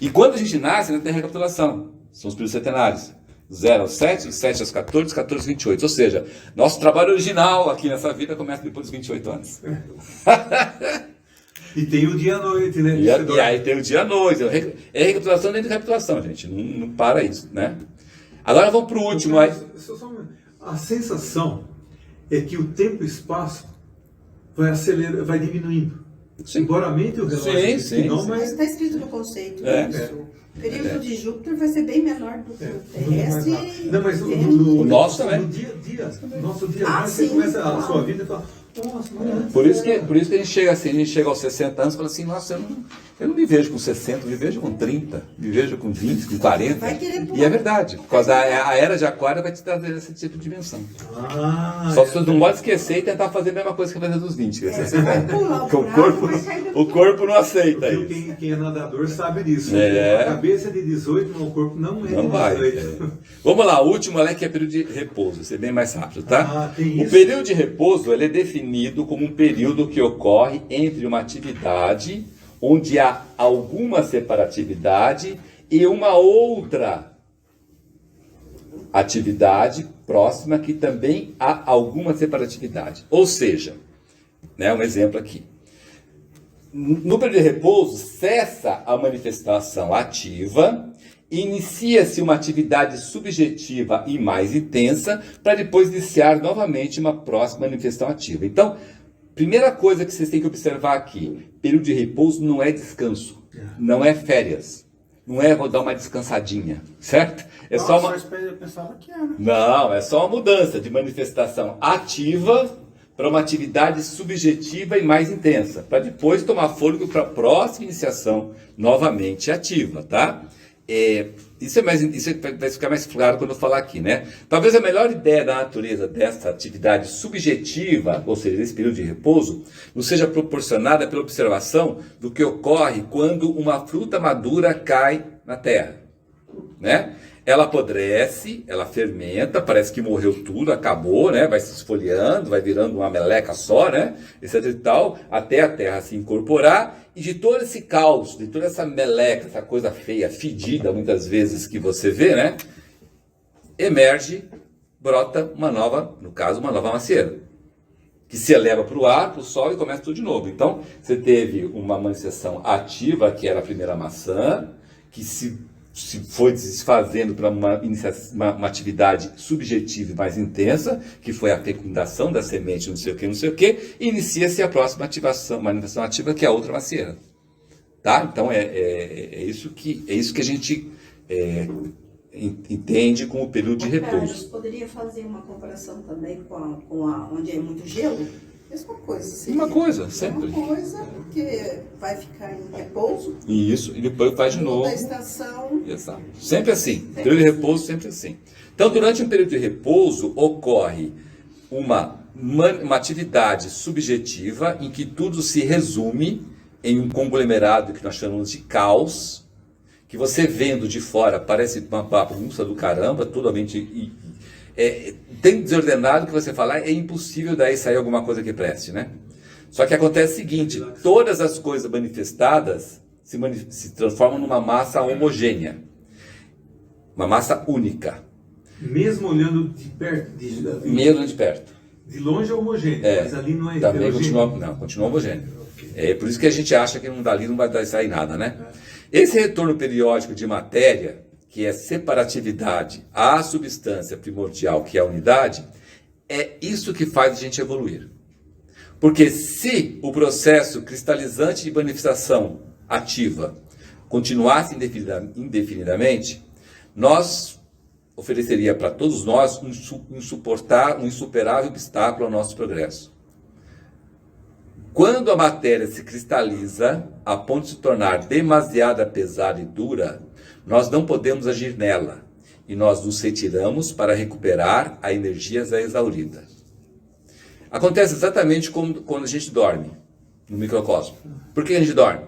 E quando a gente nasce, ainda tem recapitulação. São os períodos setenários. 0 aos 7, 7 aos 14, 14 aos 28. Ou seja, nosso trabalho original aqui nessa vida começa depois dos 28 anos. E tem o dia à noite, né? E aí tem o dia à noite. É recapitulação dentro de recapitulação, gente. Não para isso, né? Agora vamos para o último. A sensação é que o tempo e o espaço vai diminuindo. Sim. Embora a mente o relógio sim. não, Mas está escrito no conceito isso. O período de Júpiter vai ser bem menor do que o terrestre. Não, mas o nosso também. No dia a dia, nosso dia a dia, você começa a sua vida e fala, nossa, por isso que a gente chega assim, a gente chega aos 60 anos e fala assim, nossa, eu não me vejo com 60, eu me vejo com 30, me vejo com 20, com 40. E é verdade, porque a era de Aquário vai te trazer esse tipo de dimensão. Só que você não pode esquecer e tentar fazer a mesma coisa que fazer dos 20. Que é 60. O corpo não aceita isso. Quem é nadador sabe disso. A cabeça de 18, mas o corpo não é. Não vai. Vamos lá, o último que é período de repouso, vai ser bem mais rápido, tá? O período de repouso ele é definido como um período que ocorre entre uma atividade onde há alguma separatividade e uma outra atividade próxima que também há alguma separatividade. Ou seja, né, um exemplo aqui. No período de repouso, cessa a manifestação ativa, inicia-se uma atividade subjetiva e mais intensa, para depois iniciar novamente uma próxima manifestação ativa. Então, primeira coisa que vocês têm que observar aqui, período de repouso não é descanso, não é férias, não é vou dar uma descansadinha, certo? É só uma... Eu pensava que era. Não, é só uma mudança de manifestação ativa para uma atividade subjetiva e mais intensa, para depois tomar fôlego para a próxima iniciação novamente ativa, tá? Isso vai ficar mais claro quando eu falar aqui, né? Talvez a melhor ideia da natureza dessa atividade subjetiva, ou seja, desse período de repouso, nos seja proporcionada pela observação do que ocorre quando uma fruta madura cai na terra, né? Ela apodrece, ela fermenta, parece que morreu tudo, acabou, né? Vai se esfoliando, vai virando uma meleca só, né? Etc e tal, até a terra se incorporar. E de todo esse caos, de toda essa meleca, essa coisa feia, fedida muitas vezes que você vê, né? Emerge, brota uma nova, no caso, uma nova macieira, que se eleva para o ar, para o sol e começa tudo de novo. Então, você teve uma manifestação ativa, que era a primeira maçã, que se foi desfazendo para uma atividade subjetiva e mais intensa, que foi a fecundação da semente, não sei o que, e inicia-se a próxima manifestação ativa, que é a outra macieira. Tá? Então, é isso que a gente entende como período de repouso. Carlos, poderia fazer uma comparação também com onde é muito gelo? Mesma coisa. Uma coisa, sempre. Uma coisa, porque vai ficar em repouso. Isso, e depois faz de novo. Da estação. Exato. Sempre assim. Período de repouso, sempre assim. Então, durante um período de repouso, ocorre uma atividade subjetiva em que tudo se resume em um conglomerado que nós chamamos de caos, que você vendo de fora parece uma bagunça do caramba, totalmente tem desordenado, que você fala, é impossível daí sair alguma coisa que preste, né? Só que acontece o seguinte, todas as coisas manifestadas se transformam numa massa homogênea, uma massa única. Mesmo olhando de perto? Mesmo de perto. De longe é homogêneo, mas ali não é também heterogêneo. continua homogêneo. É por isso que a gente acha que dali não vai sair nada, né? Esse retorno periódico de matéria, que é separatividade à substância primordial, que é a unidade, é isso que faz a gente evoluir. Porque se o processo cristalizante de manifestação ativa continuasse indefinidamente, nós ofereceria para todos nós um insuperável obstáculo ao nosso progresso. Quando a matéria se cristaliza a ponto de se tornar demasiado pesada e dura, nós não podemos agir nela e nós nos retiramos para recuperar a energia já exaurida. Acontece exatamente como quando a gente dorme no microcosmo. Por que a gente dorme?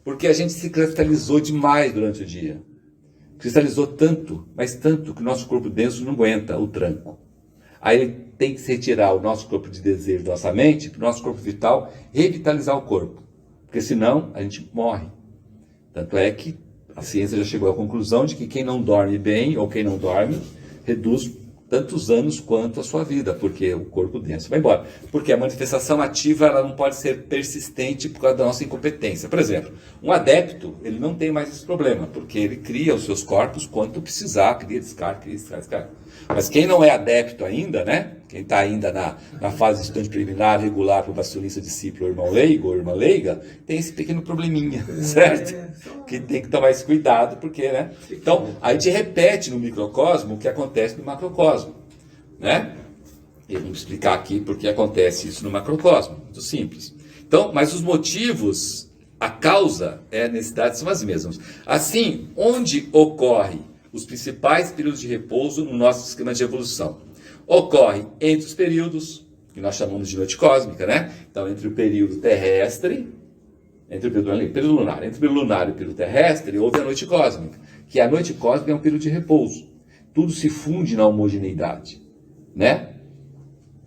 Porque a gente se cristalizou demais durante o dia. Cristalizou tanto, mas tanto, que o nosso corpo denso não aguenta o tranco. Aí ele tem que se retirar o nosso corpo de desejo da nossa mente para o nosso corpo vital revitalizar o corpo. Porque senão a gente morre. Tanto é que a ciência já chegou à conclusão de que quem não dorme bem ou quem não dorme reduz tantos anos quanto a sua vida, porque o corpo denso vai embora. Porque a manifestação ativa ela não pode ser persistente por causa da nossa incompetência. Por exemplo, um adepto, ele não tem mais esse problema, porque ele cria os seus corpos quanto precisar, cria, descarga. Mas quem não é adepto ainda, né? Quem está ainda na fase de estudante preliminar, regular, probacionista, discípulo, irmão leigo ou irmã leiga, tem esse pequeno probleminha, certo? Que tem que tomar esse cuidado, porque, né? Então, a gente repete no microcosmo o que acontece no macrocosmo, né? Eu vou explicar aqui porque acontece isso no macrocosmo, muito simples. Então, mas os motivos, a causa e a necessidade são as mesmas. Assim, onde ocorre os principais períodos de repouso no nosso esquema de evolução? Ocorre entre os períodos, que nós chamamos de noite cósmica, né? Então, entre o período terrestre, entre o período lunar e o período terrestre, houve a noite cósmica, que a noite cósmica é um período de repouso. Tudo se funde na homogeneidade, né?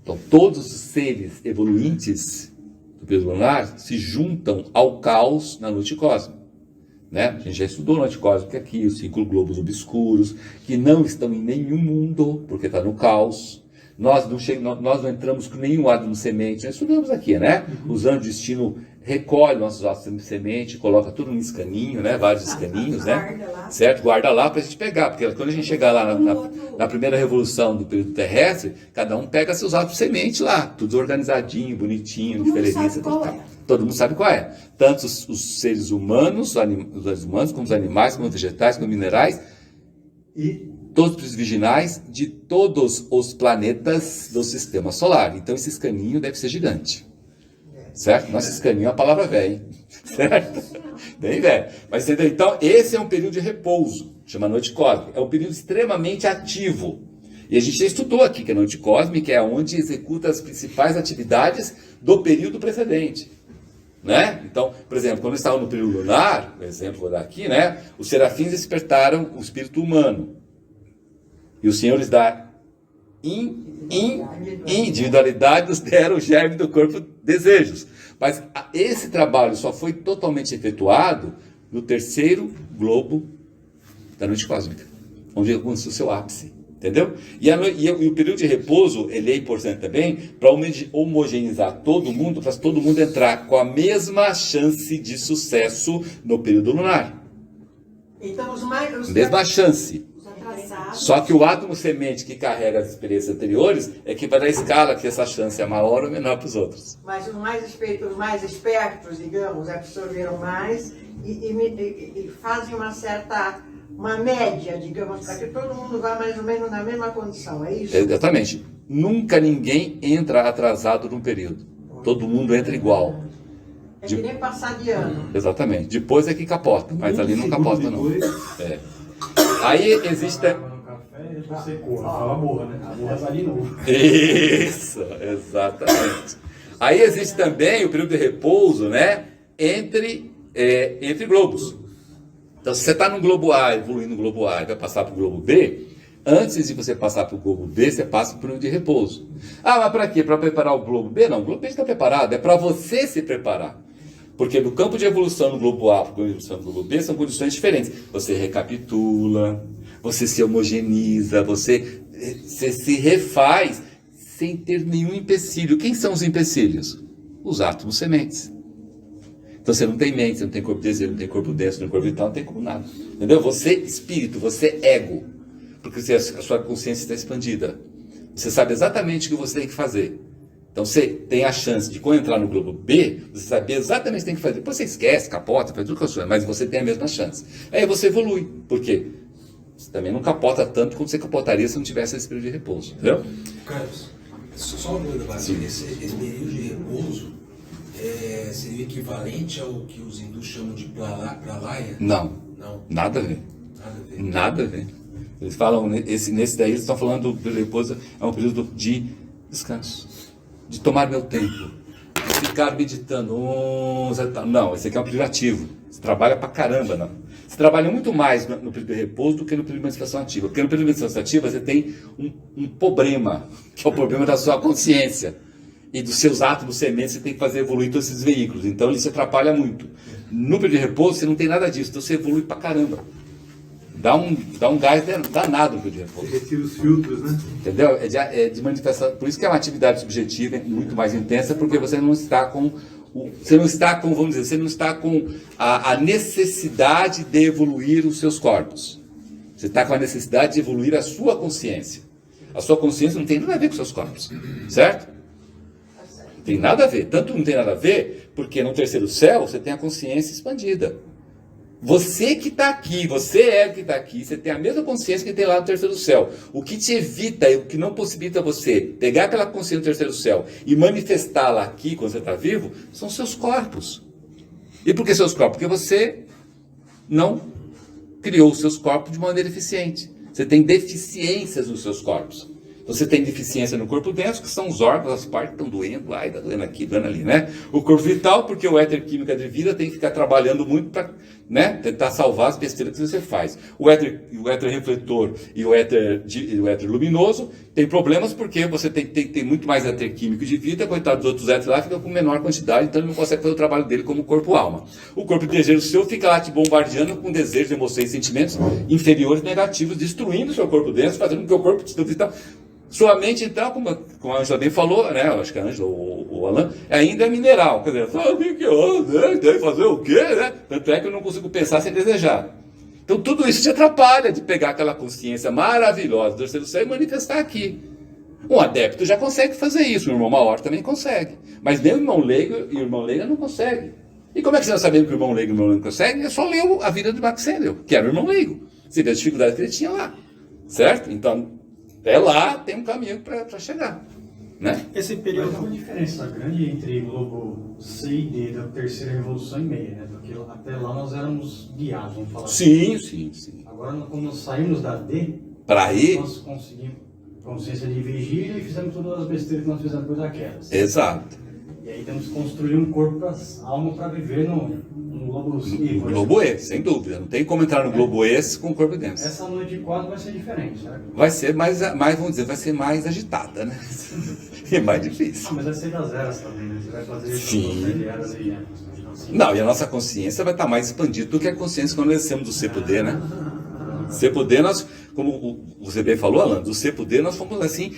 Então, todos os seres evoluintes do período lunar se juntam ao caos na noite cósmica. Né? A gente já estudou a noite cósmica aqui, os 5 globos obscuros, que não estão em nenhum mundo, porque está no caos. Nós não entramos com nenhum átomo semente, nós estudamos aqui, né? Usando o destino, recolhe nossos átomos de semente, coloca tudo num escaninho, né? Vários escaninhos, né? Certo? Guarda lá para a gente pegar, porque quando a gente chegar lá na primeira revolução do período terrestre, cada um pega seus átomos de semente lá, tudo organizadinho, bonitinho, diferença. Todo mundo sabe qual é. Tanto os seres humanos, os humanos, como os animais, como os vegetais, como os minerais, e todos os virginais de todos os planetas do sistema solar. Então esse escaninho deve ser gigante. Certo? Nosso escaninho é uma palavra velha, hein? Certo? Bem velho. Mas entendeu? Então esse é um período de repouso, chama noite cósmica. É um período extremamente ativo. E a gente já estudou aqui que a noite cósmica é onde executa as principais atividades do período precedente. Né? Então, por exemplo, quando estavam no período lunar, por exemplo, vou dar aqui, né? Os serafins despertaram o espírito humano. E os senhores da individualidade nos deram o germe do corpo desejos. Mas esse trabalho só foi totalmente efetuado no terceiro globo da noite cósmica, onde aconteceu o seu ápice. Entendeu? E o período de repouso, ele é importante também para homogeneizar todo mundo, para todo mundo entrar com a mesma chance de sucesso no período lunar. Então, mesma chance. Só que o átomo semente que carrega as experiências anteriores é que vai dar escala que essa chance é maior ou menor para os outros. Mas os mais espertos, digamos, absorveram mais e fazem uma média, digamos, para que todo mundo vá mais ou menos na mesma condição, é isso? Exatamente. Nunca ninguém entra atrasado num período. Todo mundo entra igual. É que nem passar de ano. Exatamente. Depois é que capota, mas ali não capota não. É. Aí existe... Isso, exatamente. Aí existe também o período de repouso, né? entre globos. Então, se você está no globo A, evoluindo no globo A e vai passar para o globo B, antes de você passar para o globo B, você passa por um período de repouso. Ah, mas para quê? Para preparar o globo B? Não, o globo B está preparado, é para você se preparar. Porque no campo de evolução no globo A, para a evolução no globo B, são condições diferentes. Você recapitula, você se homogeneiza, você se refaz sem ter nenhum empecilho. Quem são os empecilhos? Os átomos sementes. Então você não tem mente, você não tem corpo de desejo, não tem corpo denso, não tem corpo vital, não tem como nada. Entendeu? Você espírito, você ego. Porque a sua consciência está expandida. Você sabe exatamente o que você tem que fazer. Então você tem a chance de, quando entrar no globo B, você saber exatamente o que tem que fazer. Depois você esquece, capota, faz tudo que eu mas você tem a mesma chance. Aí você evolui. Por quê? Você também não capota tanto como você capotaria se não tivesse esse período de repouso. Entendeu? Carlos, só uma dúvida básica. Esse período de repouso seria equivalente ao que os hindus chamam de pralaya? Não. Nada a ver. Nada a ver. Eles falam, nesse daí eles estão falando do período de repouso, é um período de descanso, de tomar meu tempo, de ficar meditando. Não, esse aqui é um período ativo. Você trabalha pra caramba, não. Você trabalha muito mais no período de repouso do que no período de meditação ativa. Porque no período de meditação ativa você tem um problema, que é o problema da sua consciência. E dos seus átomos sementes, você tem que fazer evoluir todos esses veículos. Então ele se atrapalha muito. No período de repouso você não tem nada disso, então você evolui pra caramba. Dá um gás danado no período de repouso. Você retira os filtros, né? Entendeu? É de manifestação. Por isso que é uma atividade subjetiva muito mais intensa, porque você não está com, vamos dizer, você não está com a necessidade de evoluir os seus corpos. Você está com a necessidade de evoluir a sua consciência. A sua consciência não tem nada a ver com os seus corpos. Certo? Não tem nada a ver. Tanto não tem nada a ver, porque no terceiro céu você tem a consciência expandida. Você que está aqui, você é o que está aqui, você tem a mesma consciência que tem lá no terceiro céu. O que te evita, o que não possibilita você pegar aquela consciência do terceiro céu e manifestá-la aqui, quando você está vivo, são seus corpos. E por que seus corpos? Porque você não criou os seus corpos de maneira eficiente. Você tem deficiências nos seus corpos. Você tem deficiência no corpo denso, que são os órgãos, as partes que estão doendo, está doendo aqui, doendo ali, né? O corpo vital, porque o éter química de vida tem que ficar trabalhando muito para, né, tentar salvar as besteiras que você faz. O éter refletor e o éter luminoso tem problemas porque você tem muito mais éter químico de vida, coitado dos outros éteres lá, fica com menor quantidade, então ele não consegue fazer o trabalho dele como corpo-alma. O corpo de desejo seu fica lá te bombardeando com desejos, emoções e sentimentos inferiores negativos, destruindo o seu corpo denso, fazendo com que o corpo vital... Sua mente, então, como a Ângela bem falou, né? Eu acho que a Ângela ou o Alan, ainda é mineral. Quer dizer, deve fazer o quê, né? Tanto é que eu não consigo pensar sem desejar. Então, tudo isso te atrapalha de pegar aquela consciência maravilhosa do terceiro céu e manifestar aqui. Um adepto já consegue fazer isso, o irmão maior também consegue. Mas nem o irmão leigo e o irmão leiga não consegue. E como é que você está sabendo que o irmão leigo e o irmão leigo conseguem? É só ler a vida de Max Sendel, que era o irmão leigo. Você vê as dificuldades que ele tinha lá. Certo? Então... até lá tem um caminho para chegar, né? Esse período tem uma diferença grande entre globo C e D, da terceira revolução e meia, né? Porque até lá nós éramos guiados, vamos falar sim, assim. Sim. Agora, quando saímos da D, nós conseguimos consciência de vigília e fizemos todas as besteiras que nós fizemos depois da queda. Exato. E aí temos que construir um corpo para alma para viver no globo C. No globo E, sem dúvida. Não tem como entrar no globo E com o corpo denso. Essa noite 4 vai ser diferente, certo? Vai ser mais, vamos dizer, vai ser mais agitada, né? E mais difícil. Mas vai ser das eras também, né? Você vai fazer sim. Eras e não, e a nossa consciência vai estar mais expandida do que a consciência quando nós descemos do C pro D, né? C pro D, nós, como você bem falou, Alan, do C pro D nós fomos assim...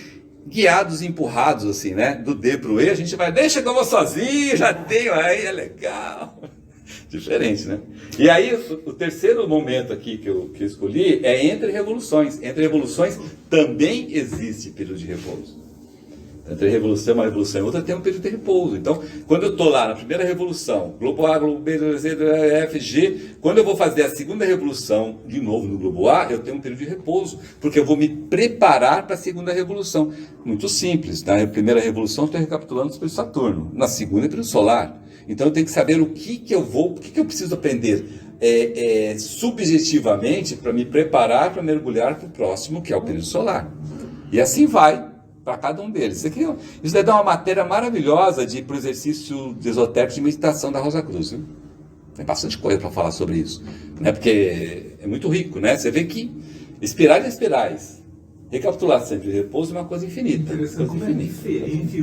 guiados e empurrados, assim, né? Do D pro E, a gente vai, deixa que eu vou sozinho, já tenho, aí é legal. Diferente, né? E aí, o terceiro momento aqui que eu escolhi é entre revoluções. Entre revoluções também existe período de repouso. Entre a revolução, uma revolução e outra tem um período de repouso. Então, quando eu estou lá na primeira revolução, globo A, globo B, C, D, E, F, G, quando eu vou fazer a segunda revolução, de novo no globo A, eu tenho um período de repouso, porque eu vou me preparar para a segunda revolução. Muito simples. Na primeira revolução, eu estou recapitulando sobre Saturno. Na segunda, é período solar. Então, eu tenho que saber o que eu preciso aprender subjetivamente para me preparar para mergulhar para o próximo, que é o período solar. E assim vai para cada um deles. Isso daí dá uma matéria maravilhosa para o exercício esotérico de meditação da Rosa Cruz. Viu? Tem bastante coisa para falar sobre isso, né? Porque é muito rico, né? Você vê que espirais e espirais, recapitulação de repouso é uma coisa infinita. Interessante como é diferente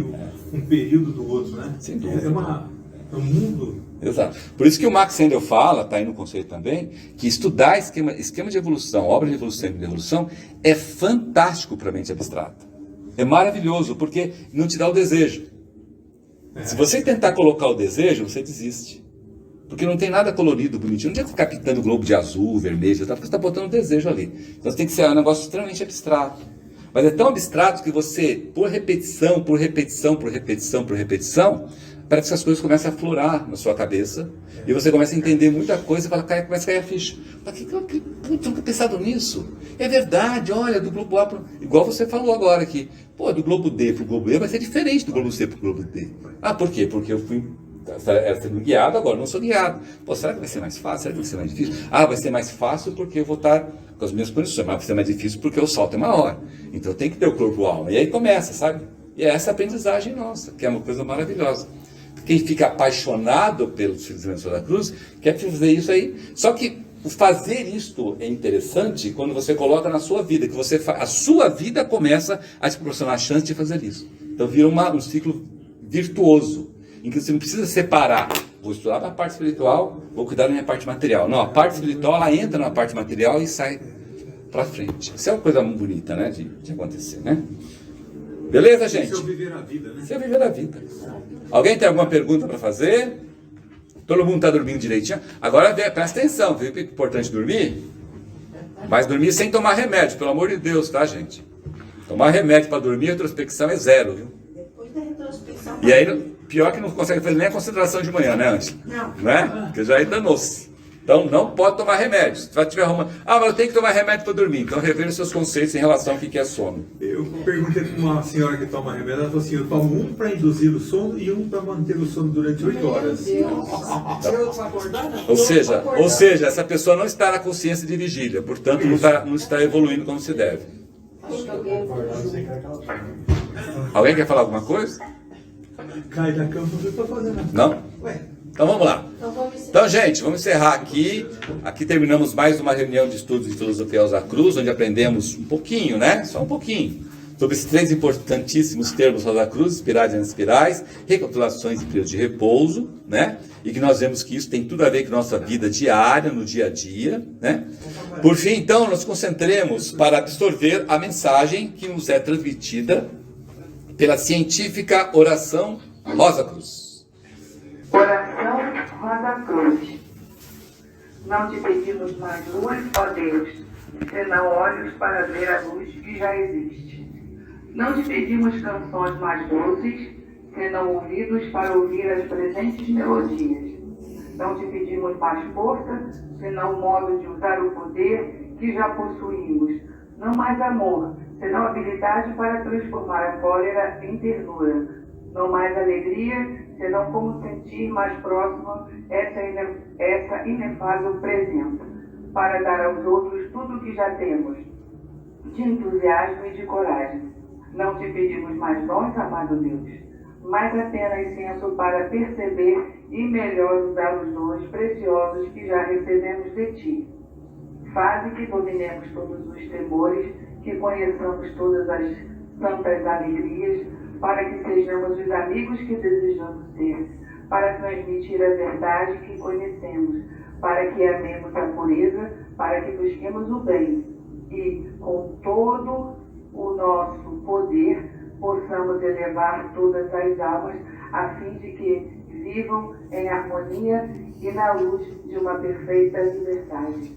um período do outro, né? Sem dúvida. É um mundo. Exato. Por isso que o Max Sendel fala, está aí no conceito também, que estudar esquema de evolução, obra de evolução e de evolução, é fantástico para a mente abstrata. É maravilhoso, porque não te dá o desejo. Se você tentar colocar o desejo, você desiste. Porque não tem nada colorido, bonitinho. Não adianta ficar pintando globo de azul, vermelho, porque você está botando um desejo ali. Então tem que ser um negócio extremamente abstrato. Mas é tão abstrato que você, por repetição, parece que as coisas começam a florar na sua cabeça. E você começa a entender muita coisa e começa a cair a ficha. Mas eu nunca pensado nisso. É verdade, olha, do globo A igual você falou agora aqui. Pô, do globo D para o globo E vai ser diferente do globo C para o globo D. Ah, por quê? Porque eu fui... Era sendo guiado, agora não sou guiado. Pô, será que vai ser mais fácil? Será que vai ser mais difícil? Ah, vai ser mais fácil porque eu vou estar com as minhas condições, mas vai ser mais difícil porque o salto é maior. Então tem que ter o corpo-alma. E aí começa, sabe? E é essa aprendizagem nossa, que é uma coisa maravilhosa. Quem fica apaixonado pelos ensinamentos da Cruz quer fazer isso aí. Só que o fazer isto é interessante quando você coloca na sua vida, que a sua vida começa a te proporcionar a chance de fazer isso. Então vira um ciclo virtuoso, em que você não precisa separar. Vou estudar a parte espiritual, vou cuidar da minha parte material. Não, a parte espiritual, ela entra na parte material e sai para frente. Isso é uma coisa muito bonita, né, de acontecer, né? Beleza, gente? Isso é viver a vida, né? Isso é viver a vida. Alguém tem alguma pergunta para fazer? Todo mundo está dormindo direitinho? Agora, presta atenção, viu que é importante dormir? Mas dormir sem tomar remédio, pelo amor de Deus, tá, gente? Tomar remédio para dormir, a retrospecção é 0, viu? Depois da retrospecção... E aí, pior que não consegue fazer nem a concentração de manhã, né, Ângela? Não. Né? Porque já aí danou-se. Então, não pode tomar remédio. Se você tiver arrumando... Ah, mas eu tenho que tomar remédio para dormir. Então, reveja seus conceitos em relação ao que é sono. Eu perguntei para uma senhora que toma remédio, ela falou assim, eu tomo um para induzir o sono e um para manter o sono durante 8 horas. Ou seja, essa pessoa não está na consciência de vigília, portanto, não está evoluindo como se deve. Alguém quer falar alguma coisa? Cai da cama, não está fazendo. Não? Então vamos lá. Então, gente, vamos encerrar aqui. Aqui terminamos mais uma reunião de estudos de filosofia Rosa Cruz, onde aprendemos um pouquinho, né? Só um pouquinho. Sobre esses 3 importantíssimos termos Rosa Cruz, espirais e anti-espirais, recapitulações e períodos de repouso, né? E que nós vemos que isso tem tudo a ver com a nossa vida diária, no dia a dia, né? Por fim, então, nos concentremos para absorver a mensagem que nos é transmitida pela científica oração Rosa Cruz. Oração Rosa Cruz. Não te pedimos mais luz, ó Deus, senão olhos para ver a luz que já existe. Não te pedimos canções mais doces, senão ouvidos para ouvir as presentes melodias. Não te pedimos mais força, senão o modo de usar o poder que já possuímos. Não mais amor, senão habilidade para transformar a cólera em ternura. Não mais alegria, senão como sentir mais próximo essa inefável presença, para dar aos outros tudo o que já temos, de entusiasmo e de coragem. Não te pedimos mais dons, amado Deus, mas apenas senso para perceber e melhor usar os dons preciosos que já recebemos de ti. Faze que dominemos todos os temores, que conheçamos todas as santas alegrias, para que sejamos os amigos que desejamos ser, para transmitir a verdade que conhecemos, para que amemos a pureza, para que busquemos o bem e, com todo o nosso poder, possamos elevar todas as almas a fim de que vivam em harmonia e na luz de uma perfeita liberdade.